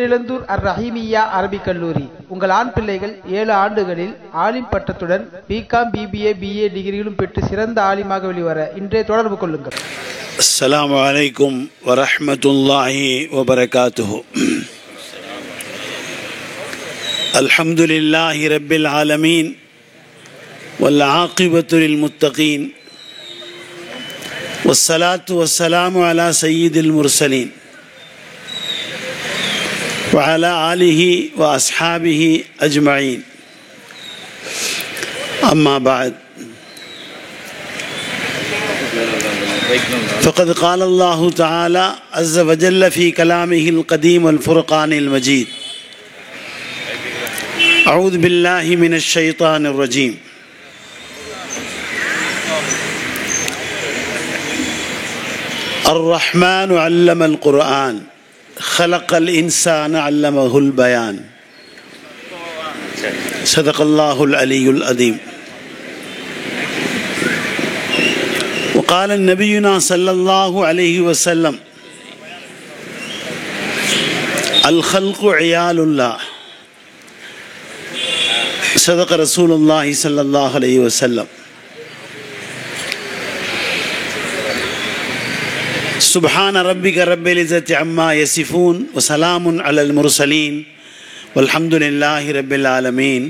Therizhandur அர்-ரஹீமிய்யா Arabic கல்லூரி. உங்கள் ஆண் பிள்ளைகள் 7 ஆண்டுகளில் ஆலிம் பட்டத்துடன் பிகாம், பிபிஏ, பிஏ டிகிரிகளும் பெற்று சிறந்த ஆலிமாக வெளிவர இன்றே தொடர்பு கொள்ளுங்கள். அஸ்ஸலாமு அலைக்கும் வரஹ்மத்துல்லாஹி வபரகாத்துஹு. அல்ஹம்துலில்லாஹி ரப்பில் ஆலமீன் வல் ஆகிபத்து லில் முத்தகீன் வஸ்ஸலாத்து வஸ்ஸலாமு அலா சய்யிதில் முர்சலீன் وعلى آله وأصحابه أجمعين. أما بعد، فقد قال الله تعالى عز وجل في كلامه القديم والفرقان المجيد: أعوذ بالله من الشيطان الرجيم. الرحمن علم القرآن خلق الإنسان علمه البيان. صدق الله العلي العظيم. وقال نبينا صلى الله عليه وسلم: الخلق عيال الله. صدق رسول الله صلى الله عليه وسلم. سبحان ربك رب العزة عما يصفون وسلام على المرسلين والحمد لله رب العالمين.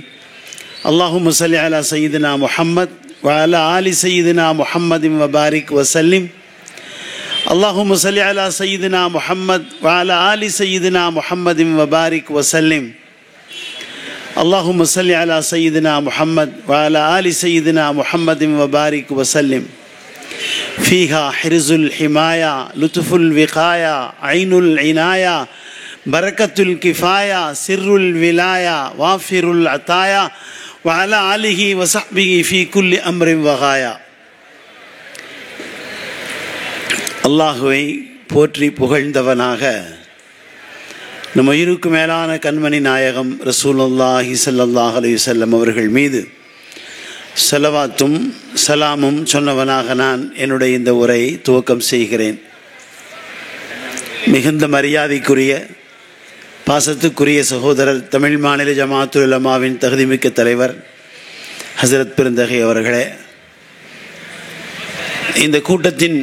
اللهم صل على سيدنا محمد وعلى آل سيدنا محمد وبارك وسلم. اللهم صل على سيدنا محمد وعلى آل سيدنا محمد وبارك وسلم. اللهم صل على سيدنا محمد وعلى آل سيدنا محمد وبارك وسلم. فيها حرز الحماية، لطف الوقاية، عين العناية، بركة الكفاية، سر الولاية، وافر العطايا، وعلى آله وصحبه في كل أمر وغاية. அல்லாஹுவை போற்றி புகழ்ந்தவனாக நம் உயிருக்கு மேலான கண்மணி நாயகம் ரசூலுல்லாஹி ஸல்லல்லாஹு அலைஹி வஸல்லம் அவர்கள் மீது ஸலவாத்தும் சலாமும் சொன்னவனாக நான் என்னுடைய இந்த உரையை துவக்கம் செய்கிறேன். மிகுந்த மரியாதைக்குரிய பாசத்துக்குரிய சகோதரர், தமிழ் மாநில ஜமாத்துல் உலமாவின் தகுதிமிக்க தலைவர் ஹசரத் பெருந்தகை அவர்களே, இந்த கூட்டத்தின்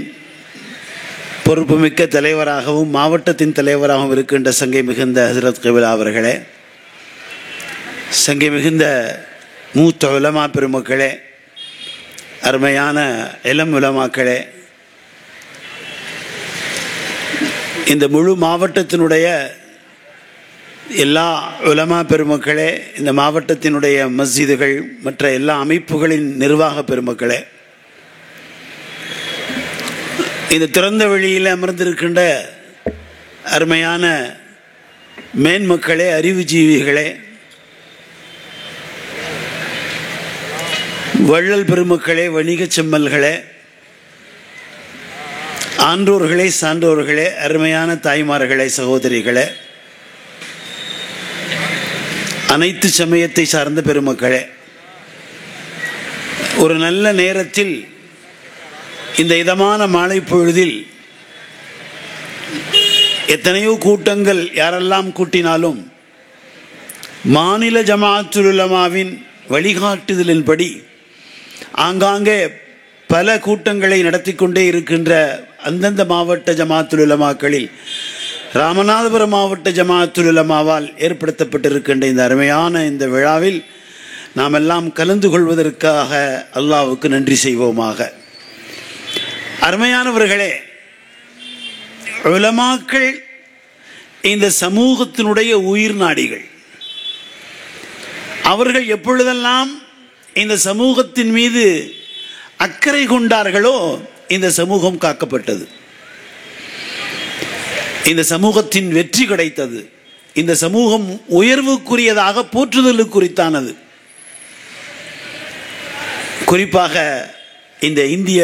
பொறுப்புமிக்க தலைவராகவும் மாவட்டத்தின் தலைவராகவும் இருக்கின்ற சங்கை மிகுந்த ஹசரத் கிபிலா அவர்களே, சங்கை மிகுந்த மூத்த உலமா பெருமக்களே, அருமையான இளம் உலமாக்களே, இந்த முழு மாவட்டத்தினுடைய எல்லா உலமா பெருமக்களே, இந்த மாவட்டத்தினுடைய மஸ்ஜிதுகள் மற்ற எல்லா அமைப்புகளின் நிர்வாக பெருமக்களே, இந்த திறந்த வெளியில் அமர்ந்திருக்கின்ற அருமையான மேன்மக்களே, அறிவுஜீவிகளே, வள்ளல் பெருமக்களே, வணிக செம்மல்களே, ஆன்றோர்களே, சான்றோர்களே, அருமையான தாய்மார்களே, சகோதரிகளே, அனைத்து சமயத்தை சார்ந்த பெருமக்களே, ஒரு நல்ல நேரத்தில் இந்த இதமான மாலை பொழுதில் எத்தனையோ கூட்டங்கள் யாரெல்லாம் கூட்டினாலும் மாநில ஜமாத்துல் உலமாவின் வழிகாட்டுதலின்படி ஆங்காங்கே பல கூட்டங்களை நடத்தி கொண்டே இருக்கின்ற அந்தந்த மாவட்ட ஜமாத்துல் உலமாக்களில் ராமநாதபுரம் மாவட்ட ஜமாத்துல் உலமாவால் ஏற்படுத்தப்பட்டிருக்கின்ற இந்த அருமையான இந்த விழாவில் நாம் எல்லாம் கலந்து கொள்வதற்காக அல்லாஹ்வுக்கு நன்றி செய்வோமாக. அருமையானவர்களே, உலமாக்கள் இந்த சமூகத்தினுடைய உயிர் நாடிகள். அவர்கள் எப்பொழுதெல்லாம் இந்த சமூகத்தின் மீது அக்கறை கொண்டார்களோ இந்த சமூகம் காக்கப்பட்டது, இந்த சமூகத்தின் வெற்றி கிடைத்தது, இந்த சமூகம் உயர்வுக்குரியதாக போற்றுதலுக்குரித்தானது. குறிப்பாக இந்த இந்திய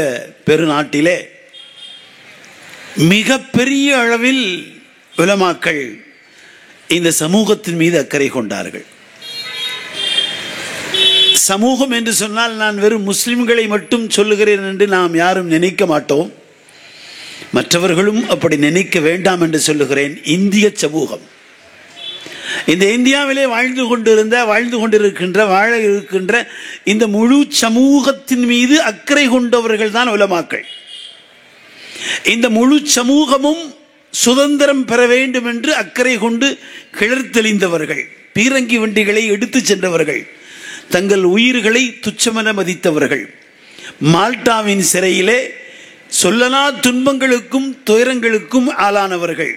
பெருநாட்டிலே மிக பெரிய அளவில் உலமாக்கள் இந்த சமூகத்தின் மீது அக்கறை கொண்டார்கள். சமூகம் என்று சொன்னால் நான் வெறும் முஸ்லிம்களை மட்டும் சொல்லுகிறேன் என்று நாம் யாரும் நினைக்க மாட்டோம். மற்றவர்களும் அப்படி நினைக்க வேண்டாம் என்று சொல்லுகிறேன். இந்திய சமூகம், இந்த இந்தியாவிலே வாழ இருக்கின்ற இந்த முழு சமூகத்தின் மீது அக்கறை கொண்டவர்கள் தான் உலமாக்கள். இந்த முழு சமூகமும் சுதந்திரம் பெற வேண்டும் என்று அக்கறை கொண்டு கிளர்த்தெளிந்தவர்கள், பீரங்கி வண்டிகளை எடுத்து சென்றவர்கள், தங்கள் உயிர்களை துச்சமென மதித்தவர்கள், மால்டாவின் சிறையிலே சொல்லனா துன்பங்களுக்கும் துயரங்களுக்கும் ஆளானவர்கள்,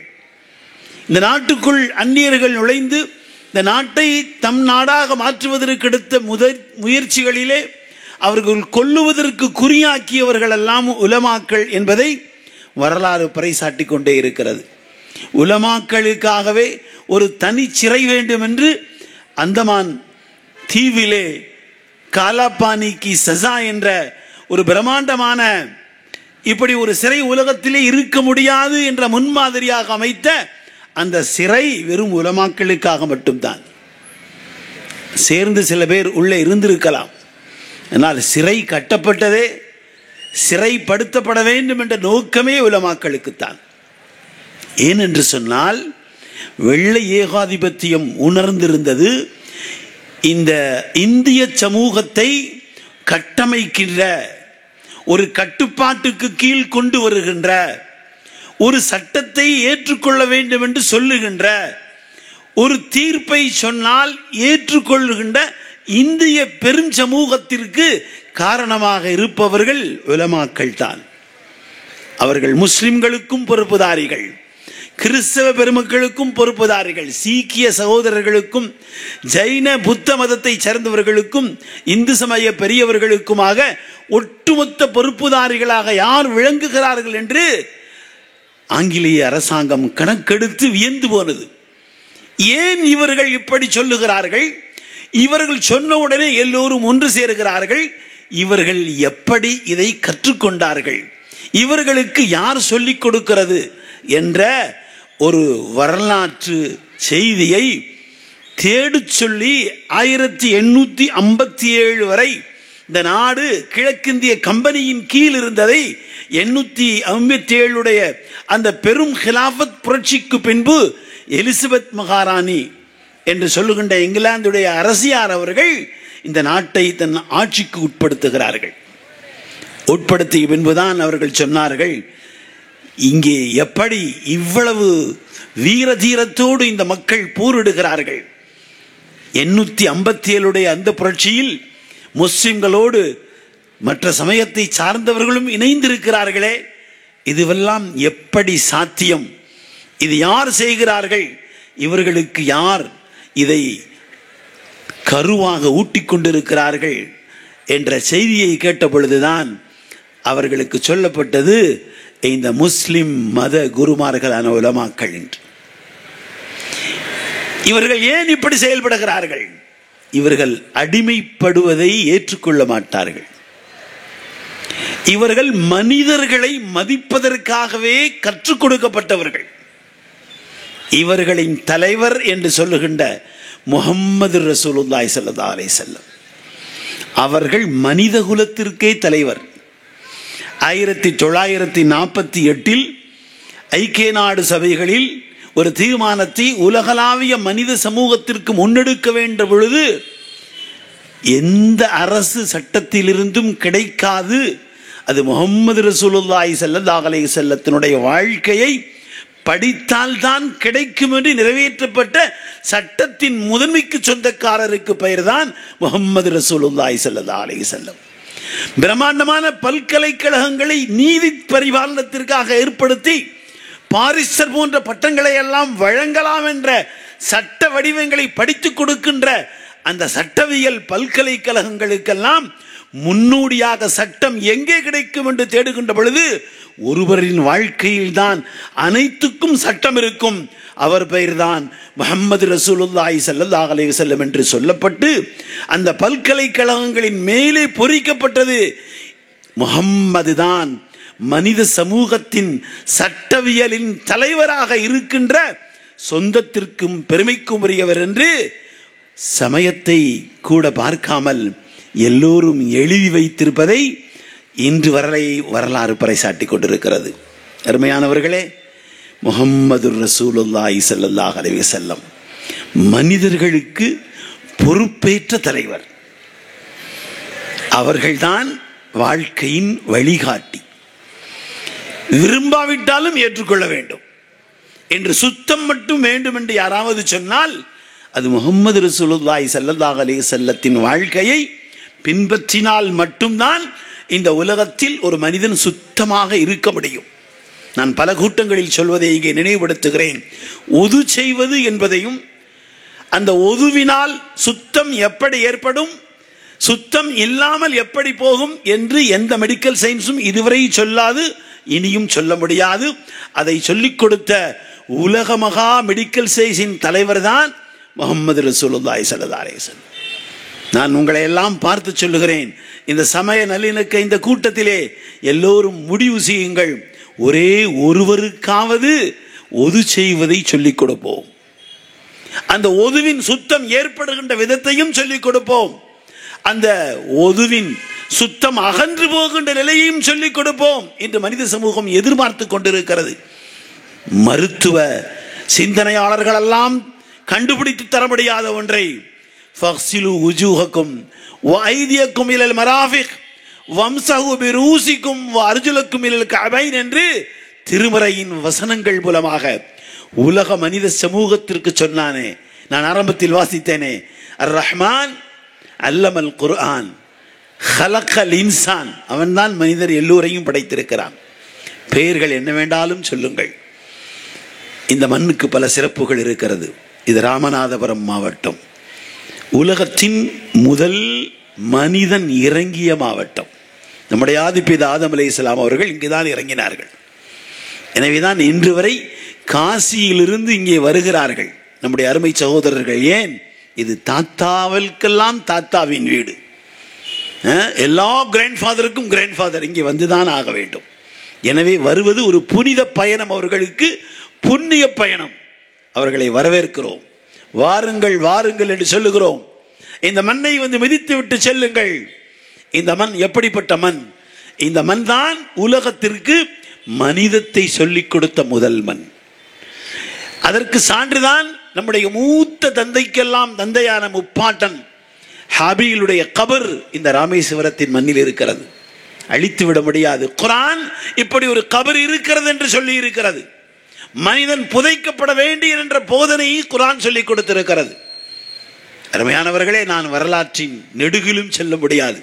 இந்த நாட்டுக்குள் அந்நியர்கள் நுழைந்து இந்த நாட்டை தம் நாடாக மாற்றுவதற்கு எடுத்த முயற்சிகளிலே அவர்கள் கொல்லுவதற்கு குறியாக்கியவர்கள் எல்லாம் உலமாக்கள் என்பதை வரலாறு பறைசாட்டி கொண்டே இருக்கிறது. உலமாக்களுக்காகவே ஒரு தனி சிறை வேண்டும் என்று அந்தமான் தீவிலே காலாபானிக்கு சஜா என்ற ஒரு பிரம்மாண்டமான இப்படி ஒரு சிறை உலகத்திலே இருக்க முடியாது என்ற முன்மாதிரியாக அமைத்த அந்த சிறை வெறும் உலமாக்களுக்காக மட்டும்தான். சேர்ந்து சில பேர் உள்ளே இருந்திருக்கலாம், ஆனால் சிறை கட்டப்பட்டதே சிறைப்படுத்தப்பட வேண்டும் என்ற நோக்கமே உலமாக்களுக்குத்தான். ஏனென்று சொன்னால் வெள்ளை ஏகாதிபத்தியம் உணர்ந்திருந்தது. இந்த இந்திய சமூகத்தை கட்டமைக்கின்ற ஒரு கட்டுப்பாட்டுக்கு கீழ் கொண்டு வருகின்ற ஒரு சட்டத்தை ஏற்றுக்கொள்ள வேண்டும் என்று சொல்லுகின்ற ஒரு தீர்ப்பை சொன்னால் ஏற்றுக்கொள்ளுகின்ற இந்திய பெரும் சமூகத்திற்கு காரணமாக இருப்பவர்கள் உலமாக்கள் தான். அவர்கள் முஸ்லிம்களுக்கும் பொறுப்புதாரிகள், கிறிஸ்தவ பெருமக்களுக்கும் பொறுப்புதாரிகள், சீக்கிய சகோதரர்களுக்கும் ஜைன புத்த மதத்தை சேர்ந்தவர்களுக்கும் இந்து சமய பெரியவர்களுக்குமாக ஒட்டுமொத்த பொறுப்புதாரிகளாக யார் விளங்குகிறார்கள் என்று ஆங்கிலேய அரசாங்கம் கணக்கெடுத்து வியந்து போனது. ஏன் இவர்கள் இப்படி சொல்லுகிறார்கள்? இவர்கள் சொன்ன உடனே எல்லோரும் ஒன்று சேருகிறார்கள். இவர்கள் எப்படி இதை கற்றுக்கொண்டார்கள்? இவர்களுக்கு யார் சொல்லிக் கொடுக்கிறது என்ற ஒரு வரலாற்று செய்தியை தேடிச் சொல்லி 1857 வரை இந்த நாடு கிழக்கிந்திய கம்பெனியின் கீழ் இருந்ததை 857 அந்த பெரும் ஹிலாஃபத் புரட்சிக்கு பின்பு எலிசபெத் மகாராணி என்று சொல்லுகின்ற இங்கிலாந்துடைய அரசியார் அவர்கள் இந்த நாட்டை தன் ஆட்சிக்கு உட்படுத்துகிறார்கள். உட்படுத்திய பின்புதான் அவர்கள் சொன்னார்கள், இங்கே எப்படி இவ்வளவு வீர தீரத்தோடு இந்த மக்கள் போரிடுகிறார்கள். 857 அந்த புரட்சியில் முஸ்லிம்களோடு மற்ற சமயத்தை சார்ந்தவர்களும் இணைந்திருக்கிறார்களே, இதுவெல்லாம் எப்படி சாத்தியம்? இது யார் செய்கிறார்கள்? இவர்களுக்கு யார் இதை கருவாக ஊட்டிக்கொண்டிருக்கிறார்கள் என்ற செய்தியை கேட்ட பொழுதுதான் அவர்களுக்கு சொல்லப்பட்டது இந்த முஸ்லிம் மத குருமார்களான உலமாக்கள் என்று. இவர்கள் ஏன் இப்படி செயல்படுகிறார்கள்? இவர்கள் அடிமைப்படுவதை ஏற்றுக்கொள்ள மாட்டார்கள். இவர்கள் மனிதர்களை மதிப்பதற்காகவே கற்றுக் கொடுக்கப்பட்டவர்கள். இவர்களின் தலைவர் என்று சொல்லுகின்ற முஹம்மது ரசூலுல்லாஹி ஸல்லல்லாஹு அலைஹி வஸல்லம் அவர்கள் மனித குலத்திற்கே தலைவர். 1948 ஐக்கிய நாடு சபைகளில் ஒரு தீர்மானத்தை உலகளாவிய மனித சமூகத்திற்கு முன்னெடுக்க வேண்ட பொழுது எந்த அரசு சட்டத்திலிருந்தும் கிடைக்காது, அது முஹம்மது ரசூலுல்லாஹி ஸல்லல்லாஹு அலைஹி வஸல்லத்தினுடைய வாழ்க்கையை படித்தால் தான் கிடைக்கும் என்று நிறைவேற்றப்பட்ட சட்டத்தின் முதன்மைக்கு சொந்தக்காரருக்கு பெயர்தான் முஹம்மது ரசூலுல்லாஹி ஸல்லல்லாஹு அலைஹி வஸல்லம். பிரம்மாண்டமான பல்கலைக்கழகங்களை நீதி பரிபாலனத்திற்காக ஏற்படுத்தி பாரிஸ்டர் போன்ற பட்டங்களை எல்லாம் வழங்கலாம் என்ற சட்ட வடிவங்களை படித்துக் கொடுக்கின்ற அந்த சட்டவியல் பல்கலைக்கழகங்களுக்கெல்லாம் முன்னோடியாக சட்டம் எங்கே கிடைக்கும் என்று தேடுகின்ற பொழுது ஒருவரின் வாழ்க்கையில் தான் அனைத்துக்கும் சட்டம் இருக்கும். அவர் பெயர்தான் முஹம்மது ரசூலுல்லாஹி ஸல்லல்லாஹு அலைஹி வஸல்லம் என்று சொல்லப்பட்டு அந்த பல்கலைக்கழகங்களின் மேலே பொறிக்கப்பட்டது முஹம்மது தான் மனித சமூகத்தின் சட்டவியலின் தலைவராக இருக்கின்ற சொந்தத்திற்கும் பெருமைக்கும் உரியவர் என்று சமயத்தை கூட பார்க்காமல் எல்லோரும் எழுதி வைத்திருப்பதை இன்று வரை வரலாறு பறைசாட்டி கொண்டிருக்கிறது. அருமையானவர்களே, முஹம்மது ரசூலுல்லாஹி ஸல்லல்லாஹு அலைஹி வஸல்லம் மனிதர்களுக்கு பொறுப்பேற்ற தலைவர். அவர்கள்தான் வாழ்க்கையின் வழிகாட்டி. விரும்பாவிட்டாலும் ஏற்றுக்கொள்ள வேண்டும் என்று, சுத்தம் மட்டும் வேண்டும் என்று யாராவது சொன்னால் அது முஹம்மது ரசூலுல்லாஹி ஸல்லல்லாஹு அலைஹி வஸல்லத்தின் வாழ்க்கையை பின்பற்றினால் மட்டும்தான் இந்த உலகத்தில் ஒரு மனிதன் சுத்தமாக இருக்க முடியும். நான் பல கூட்டங்களில் சொல்வதை இங்கே நினைவுபடுத்துகிறேன். ஒது செய்வது என்பதையும், அந்த ஒதுவினால் சுத்தம் எப்படி ஏற்படும், சுத்தம் இல்லாமல் எப்படி போகும் என்று எந்த மெடிக்கல் சயின்ஸும் இதுவரை சொல்லாது, இனியும் சொல்ல முடியாது. அதை சொல்லிக் கொடுத்த உலக மகா மெடிக்கல் சயின்ஸின் தலைவர் தான் முஹம்மது ரசூலுல்லாஹி ஸல்லல்லாஹு அலைஹி வஸல்லம். நான் உங்களை எல்லாம் பார்த்து சொல்லுகிறேன், இந்த சமய நல்லிணக்க இந்த கூட்டத்திலே எல்லோரும் முடிவு செய்யுங்கள், ஒரே ஒருவருக்காவது ஒது செய்வதை சொல்லிக் கொடுப்போம். அந்த ஒதுவின் சுத்தம் ஏற்படுகின்ற விதத்தையும் சொல்லிக் கொடுப்போம். அந்த ஒதுவின் சுத்தம் அகன்று போகின்ற நிலையையும் சொல்லிக் கொடுப்போம் என்று மனித சமூகம் எதிர்பார்த்து கொண்டிருக்கிறது. மருத்துவ சிந்தனையாளர்கள் எல்லாம் கண்டுபிடித்து தர முடியாத ஒன்றை, ஃபக்ஸிலு உஜூஹக்கும் வ ஐதியக்கும் இலல் மராஃபிக் வம்ஸஹு பிரூசிக்கும் வ அர்ஜுலக்கும் இலல் கஅபைன் என்று திருமறையின் வசனங்கள் மூலமாக உலக மனித சமூகத்திற்கு சொன்னானே. நான் ஆரம்பத்தில் வாசித்தேனே, அர் ரஹ்மான் அல்லமல் குர்ஆன் ஹலக்கல் இன்சான், அவன்தான் மனிதர் எல்லோரையும் படைத்திருக்கிறான். பெயர்கள் என்ன வேண்டாலும் சொல்லுங்கள். இந்த மண்ணுக்கு பல சிறப்புகள் இருக்கிறது. இது ராமநாதபுரம் மாவட்டம், உலகத்தின் முதல் மனிதன் இறங்கிய மாவட்டம். நம்முடைய ஆதிபிதா ஆதம் அலைஹிஸ்ஸலாம் அவர்கள் இங்குதான் இறங்கினார்கள். எனவேதான் இன்று வரை காசியிலிருந்து இங்கே வருகிறார்கள் நம்முடைய அருமை சகோதரர்கள். ஏன்? இது தாத்தாவிற்கெல்லாம் தாத்தாவின் வீடு. எல்லா கிராண்ட்ஃபாதருக்கும் கிராண்ட்ஃபாதர் இங்கே வந்துதான் ஆக வேண்டும். எனவே வருவது ஒரு புனித பயணம், அவர்களுக்கு புண்ணிய பயணம். அவர்களை வரவேற்கிறோம். வாருங்கள் வாருங்கள் என்று சொல்லுகிறோம். இந்த மண்ணை வந்து மிதித்து விட்டு செல்லுங்கள். இந்த மண் எப்படிப்பட்ட மண்? இந்த மண் தான் உலகத்திற்கு மனிதத்தை சொல்லிக் கொடுத்த முதல் மண். அதற்கு சான்றுதான் நம்முடைய மூத்த தந்தைக்கெல்லாம் தந்தையான முப்பாட்டன் ஹாபீலுடைய கபர் இந்த ராமேஸ்வரத்தின் மண்ணில் இருக்கிறது. அழித்து விட முடியாது. குர்ஆன் இப்படி ஒரு கபர் இருக்கிறது என்று சொல்லி இருக்கிறது. மனிதன் புதைக்கப்பட வேண்டிய என்ற போதனையை குர்ஆன் சொல்லிக் கொடுத்திருக்கிறது. அருமையானவர்களே, நான் வரலாற்றின் நெடுகிலும் செல்ல முடியாது.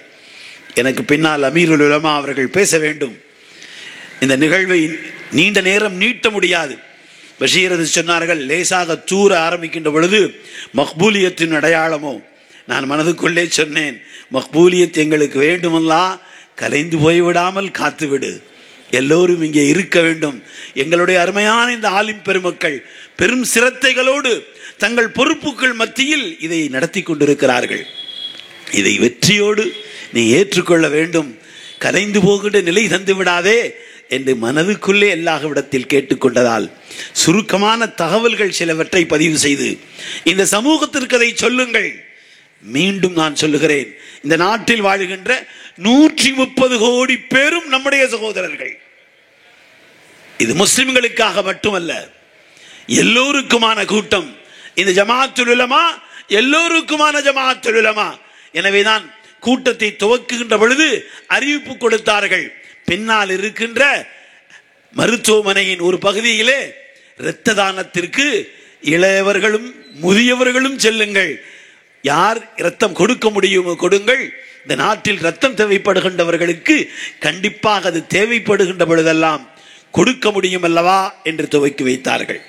எனக்கு பின்னால் அமீருல் உலமா அவர்கள் பேச வேண்டும். இந்த நிகழ்வை நீண்ட நேரம் நீட்ட முடியாது. பஷீர் சொன்னார்கள், லேசாக தூர ஆரம்பிக்கின்ற பொழுது மக்பூலியத்தின் அடையாளமோ. நான் மனதுக்குள்ளே சொன்னேன், மக்பூலியத் எங்களுக்கு வேண்டுமல்லா, கலைந்து போய்விடாமல் காத்துவிடு. எல்லோரும் இங்கே இருக்க வேண்டும். எங்களுடைய அருமையான இந்த ஆலிம் பெருமக்கள் பெரும் சிரத்தைகளோடு தங்கள் பொறுப்புகள் மத்தியில் இதை நடத்தி கொண்டிருக்கிறார்கள். இதை வெற்றியோடு நீ ஏற்றுக்கொள்ள வேண்டும். கலைந்து போகின்ற நிலை தந்து விடாதே என்று மனதுக்குள்ளே எல்லாவிடத்தில் கேட்டுக்கொண்டதால் சுருக்கமான தகவல்கள் சிலவற்றை பதிவு செய்து இந்த சமூகத்திற்கு அதை சொல்லுங்கள். மீண்டும் நான் சொல்லுகிறேன், இந்த நாட்டில் வாழுகின்ற 130 கோடி பேரும் நம்முடைய சகோதரர்கள். இது முஸ்லிம்களுக்காக மட்டுமல்ல, எல்லோருக்குமான கூட்டம். இந்த ஜமாஅத்துல் உலமா எல்லோருக்குமான ஜமாஅத்துல் உலமா. எனவேதான் கூட்டத்தை துவக்குகின்ற பொழுது அறிவிப்பு கொடுத்தார்கள். பின்னால் இருக்கின்ற மருத்துவமனையின் ஒரு பகுதியிலே இரத்த தானத்திற்கு இளையவர்களும் முதியவர்களும் செல்லுங்கள். யார் இரத்தம் கொடுக்க முடியுமோ கொடுங்கள். இந்த நாட்டில் இரத்தம் தேவைப்படுகின்றவர்களுக்கு கண்டிப்பாக அது தேவைப்படுகின்ற பொழுதெல்லாம் கொடுக்க முடியும் அல்லவா என்று துவக்கி வைத்தார்கள்.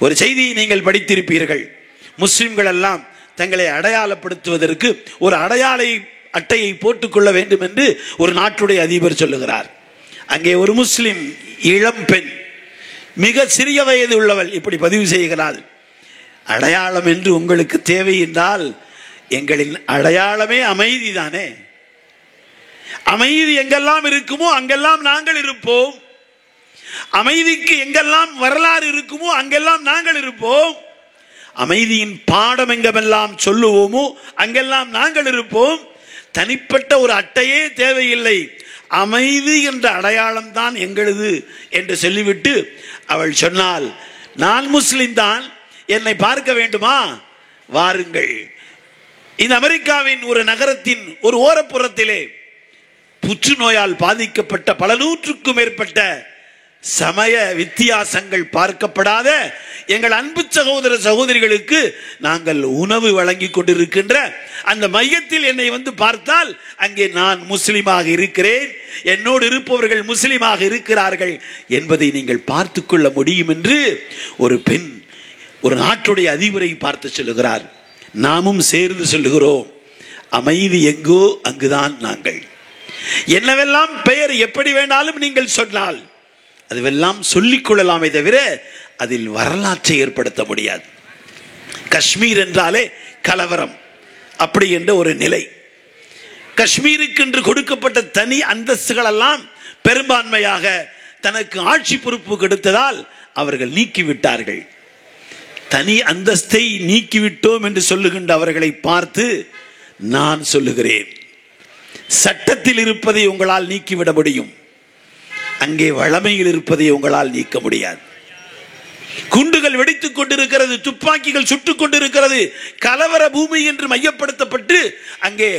ஒரு செய்தியை நீங்கள் படித்திருப்பீர்கள். முஸ்லிம்கள் எல்லாம் தங்களை அடையாளப்படுத்துவதற்கு ஒரு அடையாள அட்டையை போட்டுக்கொள்ள வேண்டும் என்று ஒரு நாட்டுடைய அதிபர் சொல்லுகிறார். அங்கே ஒரு முஸ்லிம் இளம் பெண், மிக சிறிய வயது உள்ளவள் இப்படி பதிவு செய்கிறாள், அடையாளம் என்று உங்களுக்கு தேவை என்றால் எங்களின் அடையாளமே அமைதி தானே. அமைதி எங்கெல்லாம் இருக்குமோ அங்கெல்லாம் நாங்கள் இருப்போம். அமைதிக்கு எங்கெல்லாம் வரலாறு இருக்குமோ அங்கெல்லாம் நாங்கள் இருப்போம். அமைதியின் பாடம் எங்கெல்லாம் சொல்லுவோமோ அங்கெல்லாம் நாங்கள் இருப்போம். தனிப்பட்ட ஒரு அட்டையே தேவையில்லை, அமைதி என்ற அடையாளம் தான் எங்களது என்று சொல்லிவிட்டு அவள் சொன்னால், நான் முஸ்லிம் தான், என்னை பார்க்க வேண்டுமா? வாருங்கள். இந்த அமெரிக்காவின் ஒரு நகரத்தின் ஒரு ஓரப்புறத்திலே புற்றுநோயால் பாதிக்கப்பட்ட பல நூற்றுக்கும் மேற்பட்ட சமய வித்தியாசங்கள் பார்க்கப்படாத எங்கள் அன்பு சகோதர சகோதரிகளுக்கு நாங்கள் உணவு வழங்கி கொண்டிருக்கின்ற அந்த மையத்தில் என்னை வந்து பார்த்தால் அங்கே நான் முஸ்லிமாக இருக்கிறேன், என்னோடு இருப்பவர்கள் முஸ்லிமாக இருக்கிறார்கள் என்பதை நீங்கள் பார்த்து கொள்ள முடியும் என்று ஒரு பெண் ஒரு நாட்டுடைய அதிபரை பார்த்து சொல்லுகிறார். நாமும் சேர்ந்து சொல்லுகிறோம், அமைதி எங்கோ அங்குதான் நாங்கள். என்னவெல்லாம் பெயர் எப்படி வேணாலும் நீங்கள் சொன்னால் அதுவெல்லாம் சொல்லிக் கொள்ளலாமே தவிர அதில் வரலாற்றை ஏற்படுத்த முடியாது. காஷ்மீர் என்றாலே கலவரம் அப்படி என்ற ஒரு நிலை. காஷ்மீருக்கு என்று கொடுக்கப்பட்ட தனி அந்தஸ்துகள் எல்லாம் பெரும்பான்மையாக தனக்கு ஆட்சி பொறுப்பு கொடுத்ததால் அவர்கள் நீக்கிவிட்டார்கள். தனி அந்தஸ்தை நீக்கிவிட்டோம் என்று சொல்லுகின்ற அவர்களை பார்த்து நான் சொல்லுகிறேன், சட்டத்தில் இருப்பதை உங்களால் நீக்கிவிட முடியும், அங்கே வளமையில் இருப்பதை உங்களால் நீக்க முடியாது. குண்டுகள் வெடித்துக் கொண்டிருக்கிறது, துப்பாக்கிகள் சுட்டுக் கொண்டிருக்கிறது, கலவர பூமி என்று மையப்படுத்தப்பட்டு அங்கே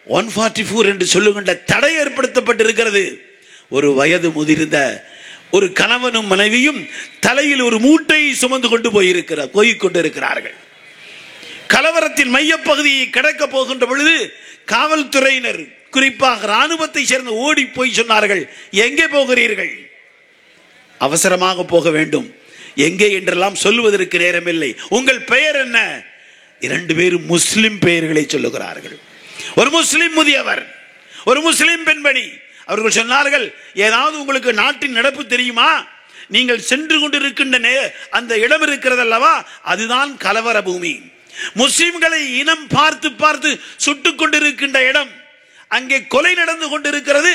144 என்று சொல்லுகின்ற தடை ஏற்படுத்தப்பட்டிருக்கிறது. ஒரு வயது முதிர்ந்த ஒரு கணவனும் மனைவியும் தலையில் ஒரு மூட்டையை சுமந்து கொண்டு போய்கொண்டிருக்கிறார்கள். கலவரத்தின் மையப்பகுதியை கடக்க போகின்ற பொழுது காவல்துறையினர், குறிப்பாக ராணுவத்தை சேர்ந்த ஓடி போய் சொன்னார்கள், எங்கே போகிறீர்கள்? அவசரமாக போக வேண்டும். எங்கே என்றெல்லாம் சொல்லுவதற்கு நேரமில்லை. உங்கள் பெயர் என்ன? 2 பேரும் முஸ்லிம் பெயர்களை சொல்லுகிறார்கள். ஒரு முஸ்லிம் முதியவர், ஒரு முஸ்லிம் பெண்மணி. அவர்கள் சொன்னார்கள், ஏதாவது உங்களுக்கு நாட்டின் நடப்பு தெரியுமா? நீங்கள் சென்று கொண்டிருக்கின்ற அந்த இடம் இருக்கிறது அல்லவா, அதுதான் கலவர பூமி. முஸ்லிம்களை இனம் பார்த்து பார்த்து சுட்டுக் கொண்டிருக்கின்ற இடம், அங்கே கொலை நடந்து கொண்டிருக்கிறது.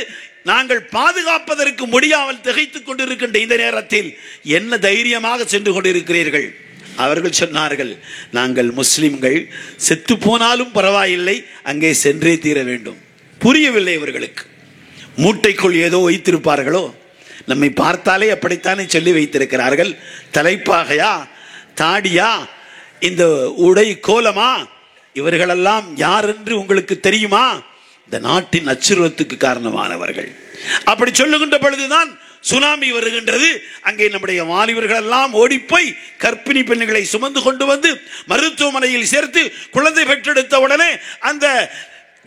நாங்கள் பாதுகாப்பதற்கு முடியாமல் திகைத்துக் கொண்டிருக்கின்ற இந்த நேரத்தில் என்ன தைரியமாக சென்று கொண்டிருக்கிறீர்கள்? அவர்கள் சொன்னார்கள், நாங்கள் முஸ்லிம்கள், செத்து போனாலும் பரவாயில்லை, அங்கே சென்றே தீர வேண்டும். புரியவில்லை அவர்களுக்கு. மூட்டைக்குள் ஏதோ வைத்திருப்பார்களோ, நம்மை பார்த்தாலே அப்படித்தானே சொல்லி வைத்திருக்கிறார்கள். தலைப்பாகையா, தாடியா, இந்த உடை கோலமா, இவர்களெல்லாம் யார் என்று உங்களுக்கு தெரியுமா? இந்த நாட்டின் அச்சுறுத்தலுக்கு காரணமானவர்கள். அப்படி சொல்லுகின்ற பொழுதுதான் சுனாமி வருகின்றது. அங்கே நம்முடைய வாலிபர்கள் எல்லாம் ஓடிப்போய் கர்ப்பிணி பெண்களை சுமந்து கொண்டு வந்து மருத்துவமனையில் சேர்த்து குழந்தை பெற்றெடுத்த உடனே அந்த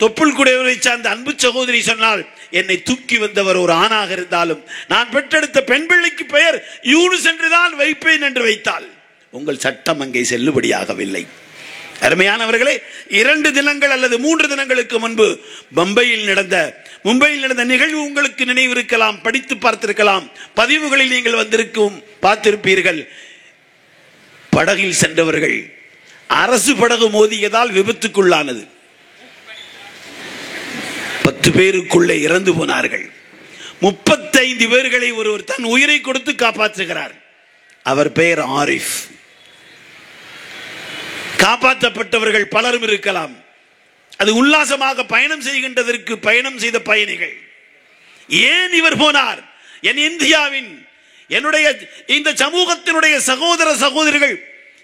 தொப்புள் குடையவரை சார்ந்த அன்பு சகோதரி சொன்னால், என்னை தூக்கி வந்தவர் ஒரு ஆணாக இருந்தாலும் நான் பெற்றெடுத்த பெண் பிள்ளைக்கு பெயர் யூனுஸ் என்றுதான் வைப்பேன் என்று வைத்தால் உங்கள் சட்டம் அங்கே செல்லுபடியாகவில்லை. அருமையானவர்களே, 2 தினங்கள் அல்லது 3 தினங்களுக்கு முன்பு மும்பையில் நடந்த நிகழ்வு உங்களுக்கு நினைவு இருக்கலாம், படித்து பார்த்திருக்கலாம், பதிவுகளில் நீங்கள் வந்திருக்கும் பார்த்திருப்பீர்கள். படகில் சென்றவர்கள் அரசு படகு மோதியதால் விபத்துக்குள்ளானது. 10 பேருக்குள்ளே இறந்து போனார்கள். 35 பேர்களை ஒருவர் தன் உயிரை கொடுத்து காப்பாற்றுகிறார். அவர் பெயர் ஆரிஃப். காப்பாற்றப்பட்டவர்கள் பலரும் இருக்கலாம். அது உல்லாசமாக பயணம் செய்கின்றதற்கு பயணம் செய்த பயணிகள். ஏன் இவர் போனார்? என் இந்தியாவின், என்னுடைய இந்த சமூகத்தினுடைய சகோதர சகோதரிகள்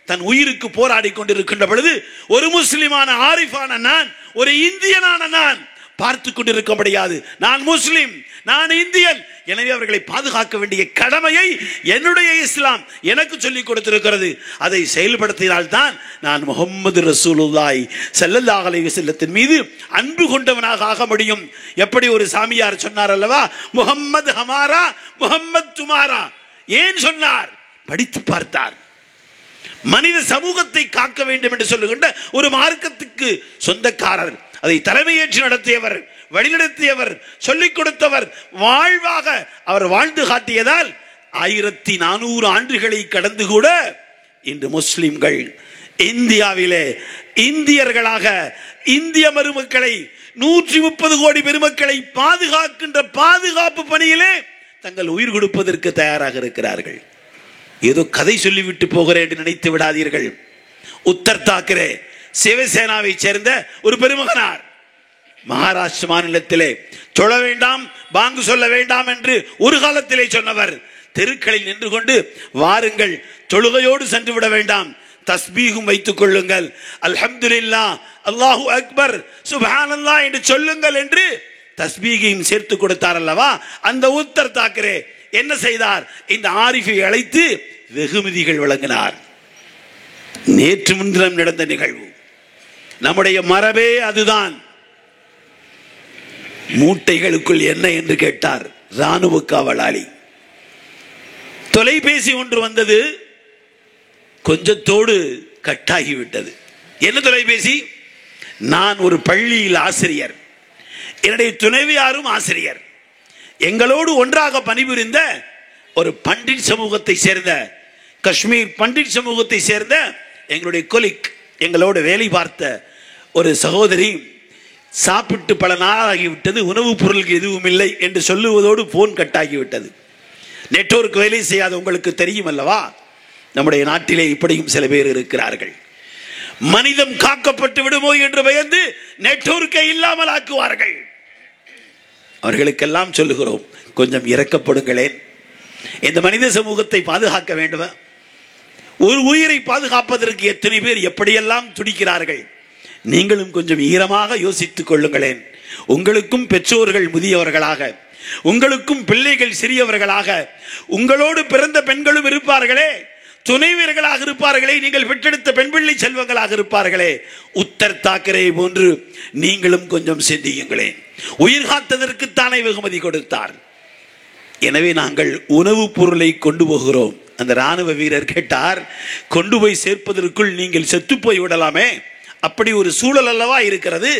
தன் உயிருக்கு போராடி கொண்டிருக்கின்ற பொழுது ஒரு முஸ்லிமான ஆரிஃபான நான், ஒரு இந்தியனான நான் பார்த்து கொண்டிருக்க முடியாது. நான் முஸ்லிம், நான் இந்தியன். எனவே அவர்களை பாதுகாக்க வேண்டிய கடமையை என்னுடைய இஸ்லாம் எனக்கு சொல்லிக் கொடுத்திருக்கிறது. அதை செயல்படுத்தினால்தான் நான் முஹம்மது ரசூலுல்லாஹி ஸல்லல்லாஹு அலைஹி வஸல்லத்தின் மீது அன்பு கொண்டவனாக ஆக முடியும். எப்படி ஒரு சாமியார் சொன்னார் அல்லவா, முஹம்மது ஹமாரா முஹம்மது துமாரா. ஏன் சொன்னார்? படித்து பார்த்தார். மனித சமூகத்தை காக்க வேண்டும் என்று சொல்லுகின்ற ஒரு மார்க்கத்துக்கு சொந்தக்காரர், அதை தலைமையேற்று நடத்தியவர், வழிநடத்தியவர், சொல்லிக் கொடுத்தவர், வாழ்வாக அவர் வாழ்ந்து காட்டியதால் 1400 ஆண்டுகளை கடந்து கூட இன்று முஸ்லிம்கள் இந்தியாவிலே இந்தியர்களாக இந்திய மருமக்களை 130 கோடி பெருமக்களை பாதுகாக்கின்ற பாதுகாப்பு பணியிலே தங்கள் உயிர் கொடுப்பதற்கு தயாராக இருக்கிறார்கள். ஏதோ கதை சொல்லிவிட்டு போகிறேன் என்று நினைத்து விடாதீர்கள். உத்தர் தாக்கரே சிவசேனாவை சேர்ந்த ஒரு பெருமகனார் மகாராஷ்டிர மாநிலத்திலே தொழ வேண்டாம், பாங்கு சொல்ல வேண்டாம் என்று ஒரு காலத்திலே சொன்னவர் தெருக்களில் நின்று கொண்டு, வாருங்கள் தொழுகையோடு சென்று விட வேண்டாம், தஸ்பீகும் வைத்துக் கொள்ளுங்கள், அல்ஹம்துலில்லாஹ், அல்லாஹு அக்பர், சுப்ஹானல்லாஹ் என்று சொல்லுங்கள் என்று தஸ்பீகையும் சேர்த்து கொடுத்தார் அல்லவா. அந்த உத்தர் தாக்கரே என்ன செய்தார்? இந்த ஆரிஃபை அழைத்து வெகுமதிகள் வழங்கினார். நேற்று முன்தினம் நடந்த நிகழ்வு. நம்முடைய மரபே அதுதான். மூட்டைகளுக்குள் என்ன என்று கேட்டார் ராணுவ காவலாளி. தொலைபேசி ஒன்று வந்தது, கொஞ்சத்தோடு கட்டாகிவிட்டது. என்ன தொலைபேசி? நான் ஒரு பள்ளியில் ஆசிரியர், என்னுடைய துணைவியாரும் ஆசிரியர், எங்களோடு ஒன்றாக பணிபுரிந்த ஒரு பண்டிட் சமூகத்தை சேர்ந்த, காஷ்மீர் பண்டிட் சமூகத்தை சேர்ந்த எங்களுடைய கொலிக், எங்களோடு வேலை பார்த்த ஒரு சகோதரி சாப்பிட்டு பல நாளாகிவிட்டது, உணவுப் பொருளுக்கு எதுவும் இல்லை என்று சொல்லுவதோடு போன் கட்டாகிவிட்டது. நெட்வொர்க் வேலை செய்யாத உங்களுக்கு தெரியும் அல்லவா. நம்முடைய நாட்டிலே இப்படியும் சில பேர் இருக்கிறார்கள். மனிதம் காக்கப்பட்டு விடுமோ என்று பயந்து நெட்வொர்க்கை இல்லாமல் ஆக்குவார்கள். அவர்களுக்கெல்லாம் சொல்லுகிறோம், கொஞ்சம் இரக்கப்படுங்களேன். இந்த மனித சமூகத்தை பாதுகாக்க வேண்டும். ஒரு உயிரை பாதுகாப்பதற்கு எத்தனை பேர் எப்படியெல்லாம் துடிக்கிறார்கள். நீங்களும் கொஞ்சம் ஈரமாக யோசித்துக் கொள்ளுங்களேன். உங்களுக்கும் பெற்றோர்கள் முதியவர்களாக, உங்களுக்கும் பிள்ளைகள் சிறியவர்களாக, உங்களோடு பிறந்த பெண்களும் இருப்பார்களே, துணைவியர்களாக இருப்பார்களே, நீங்கள் பெற்றெடுத்த பெண் பிள்ளை செல்வங்களாக இருப்பார்களே. உத்தர் தாக்கரே போன்று நீங்களும் கொஞ்சம் சிந்தியுங்களேன். உயிர் காத்ததற்குத்தானே வெகுமதி கொடுத்தார். எனவே நாங்கள் உணவுப் பொருளை கொண்டு போகிறோம். அந்த ராணுவ வீரர் கேட்டார், கொண்டு போய் சேர்ப்பதற்குள் நீங்கள் செத்து போய் விடலாமே, அப்படி ஒரு சூழல் அல்லவா இருக்கிறது.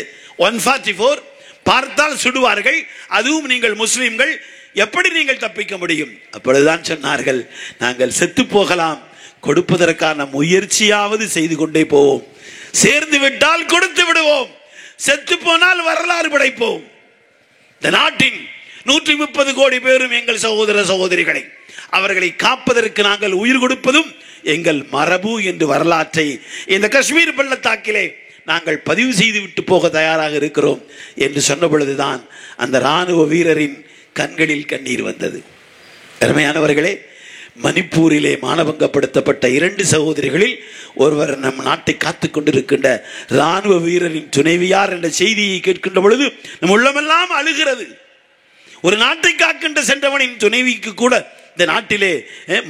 144 பார்த்தால் சுடுவார்கள், அதுவும் நீங்கள் முஸ்லிம்கள், எப்படி நீங்கள் தப்பிக்க முடியும்? அப்பொழுதுதான் சொன்னார்கள், நாங்கள் செத்து போகலாம், கொடுப்பதற்கான முயற்சியாவது செய்து கொண்டே போவோம். சேர்ந்து விட்டால் கொடுத்து விடுவோம், செத்து போனால் வரலாறு படைப்போம். இந்த நாட்டின் 130 கோடி பேரும் எங்கள் சகோதர சகோதரிகளை, அவர்களை காப்பதற்கு நாங்கள் உயிர் கொடுப்பதும் எங்கள் மரபு என்று வரலாற்றை இந்த காஷ்மீர் பள்ளத்தாக்கிலே நாங்கள் பதிவு செய்து விட்டு போக தயாராக இருக்கிறோம் என்று சொன்ன பொழுதுதான் அந்த ராணுவ வீரரின் கண்களில் கண்ணீர் வந்தது. அருமையானவர்களே, மணிப்பூரிலே மானபங்கப்படுத்தப்பட்ட 2 சகோதரிகளில் ஒருவர் நம் நாட்டை காத்துக் கொண்டிருக்கின்ற ராணுவ வீரரின் துணைவியார் என்ற செய்தியை கேட்கின்ற பொழுது நம் உள்ளமெல்லாம் அழுகிறது. ஒரு நாட்டை காக்கின்ற சென்றவனின் துணைவிக்கு கூட இந்த நாட்டிலே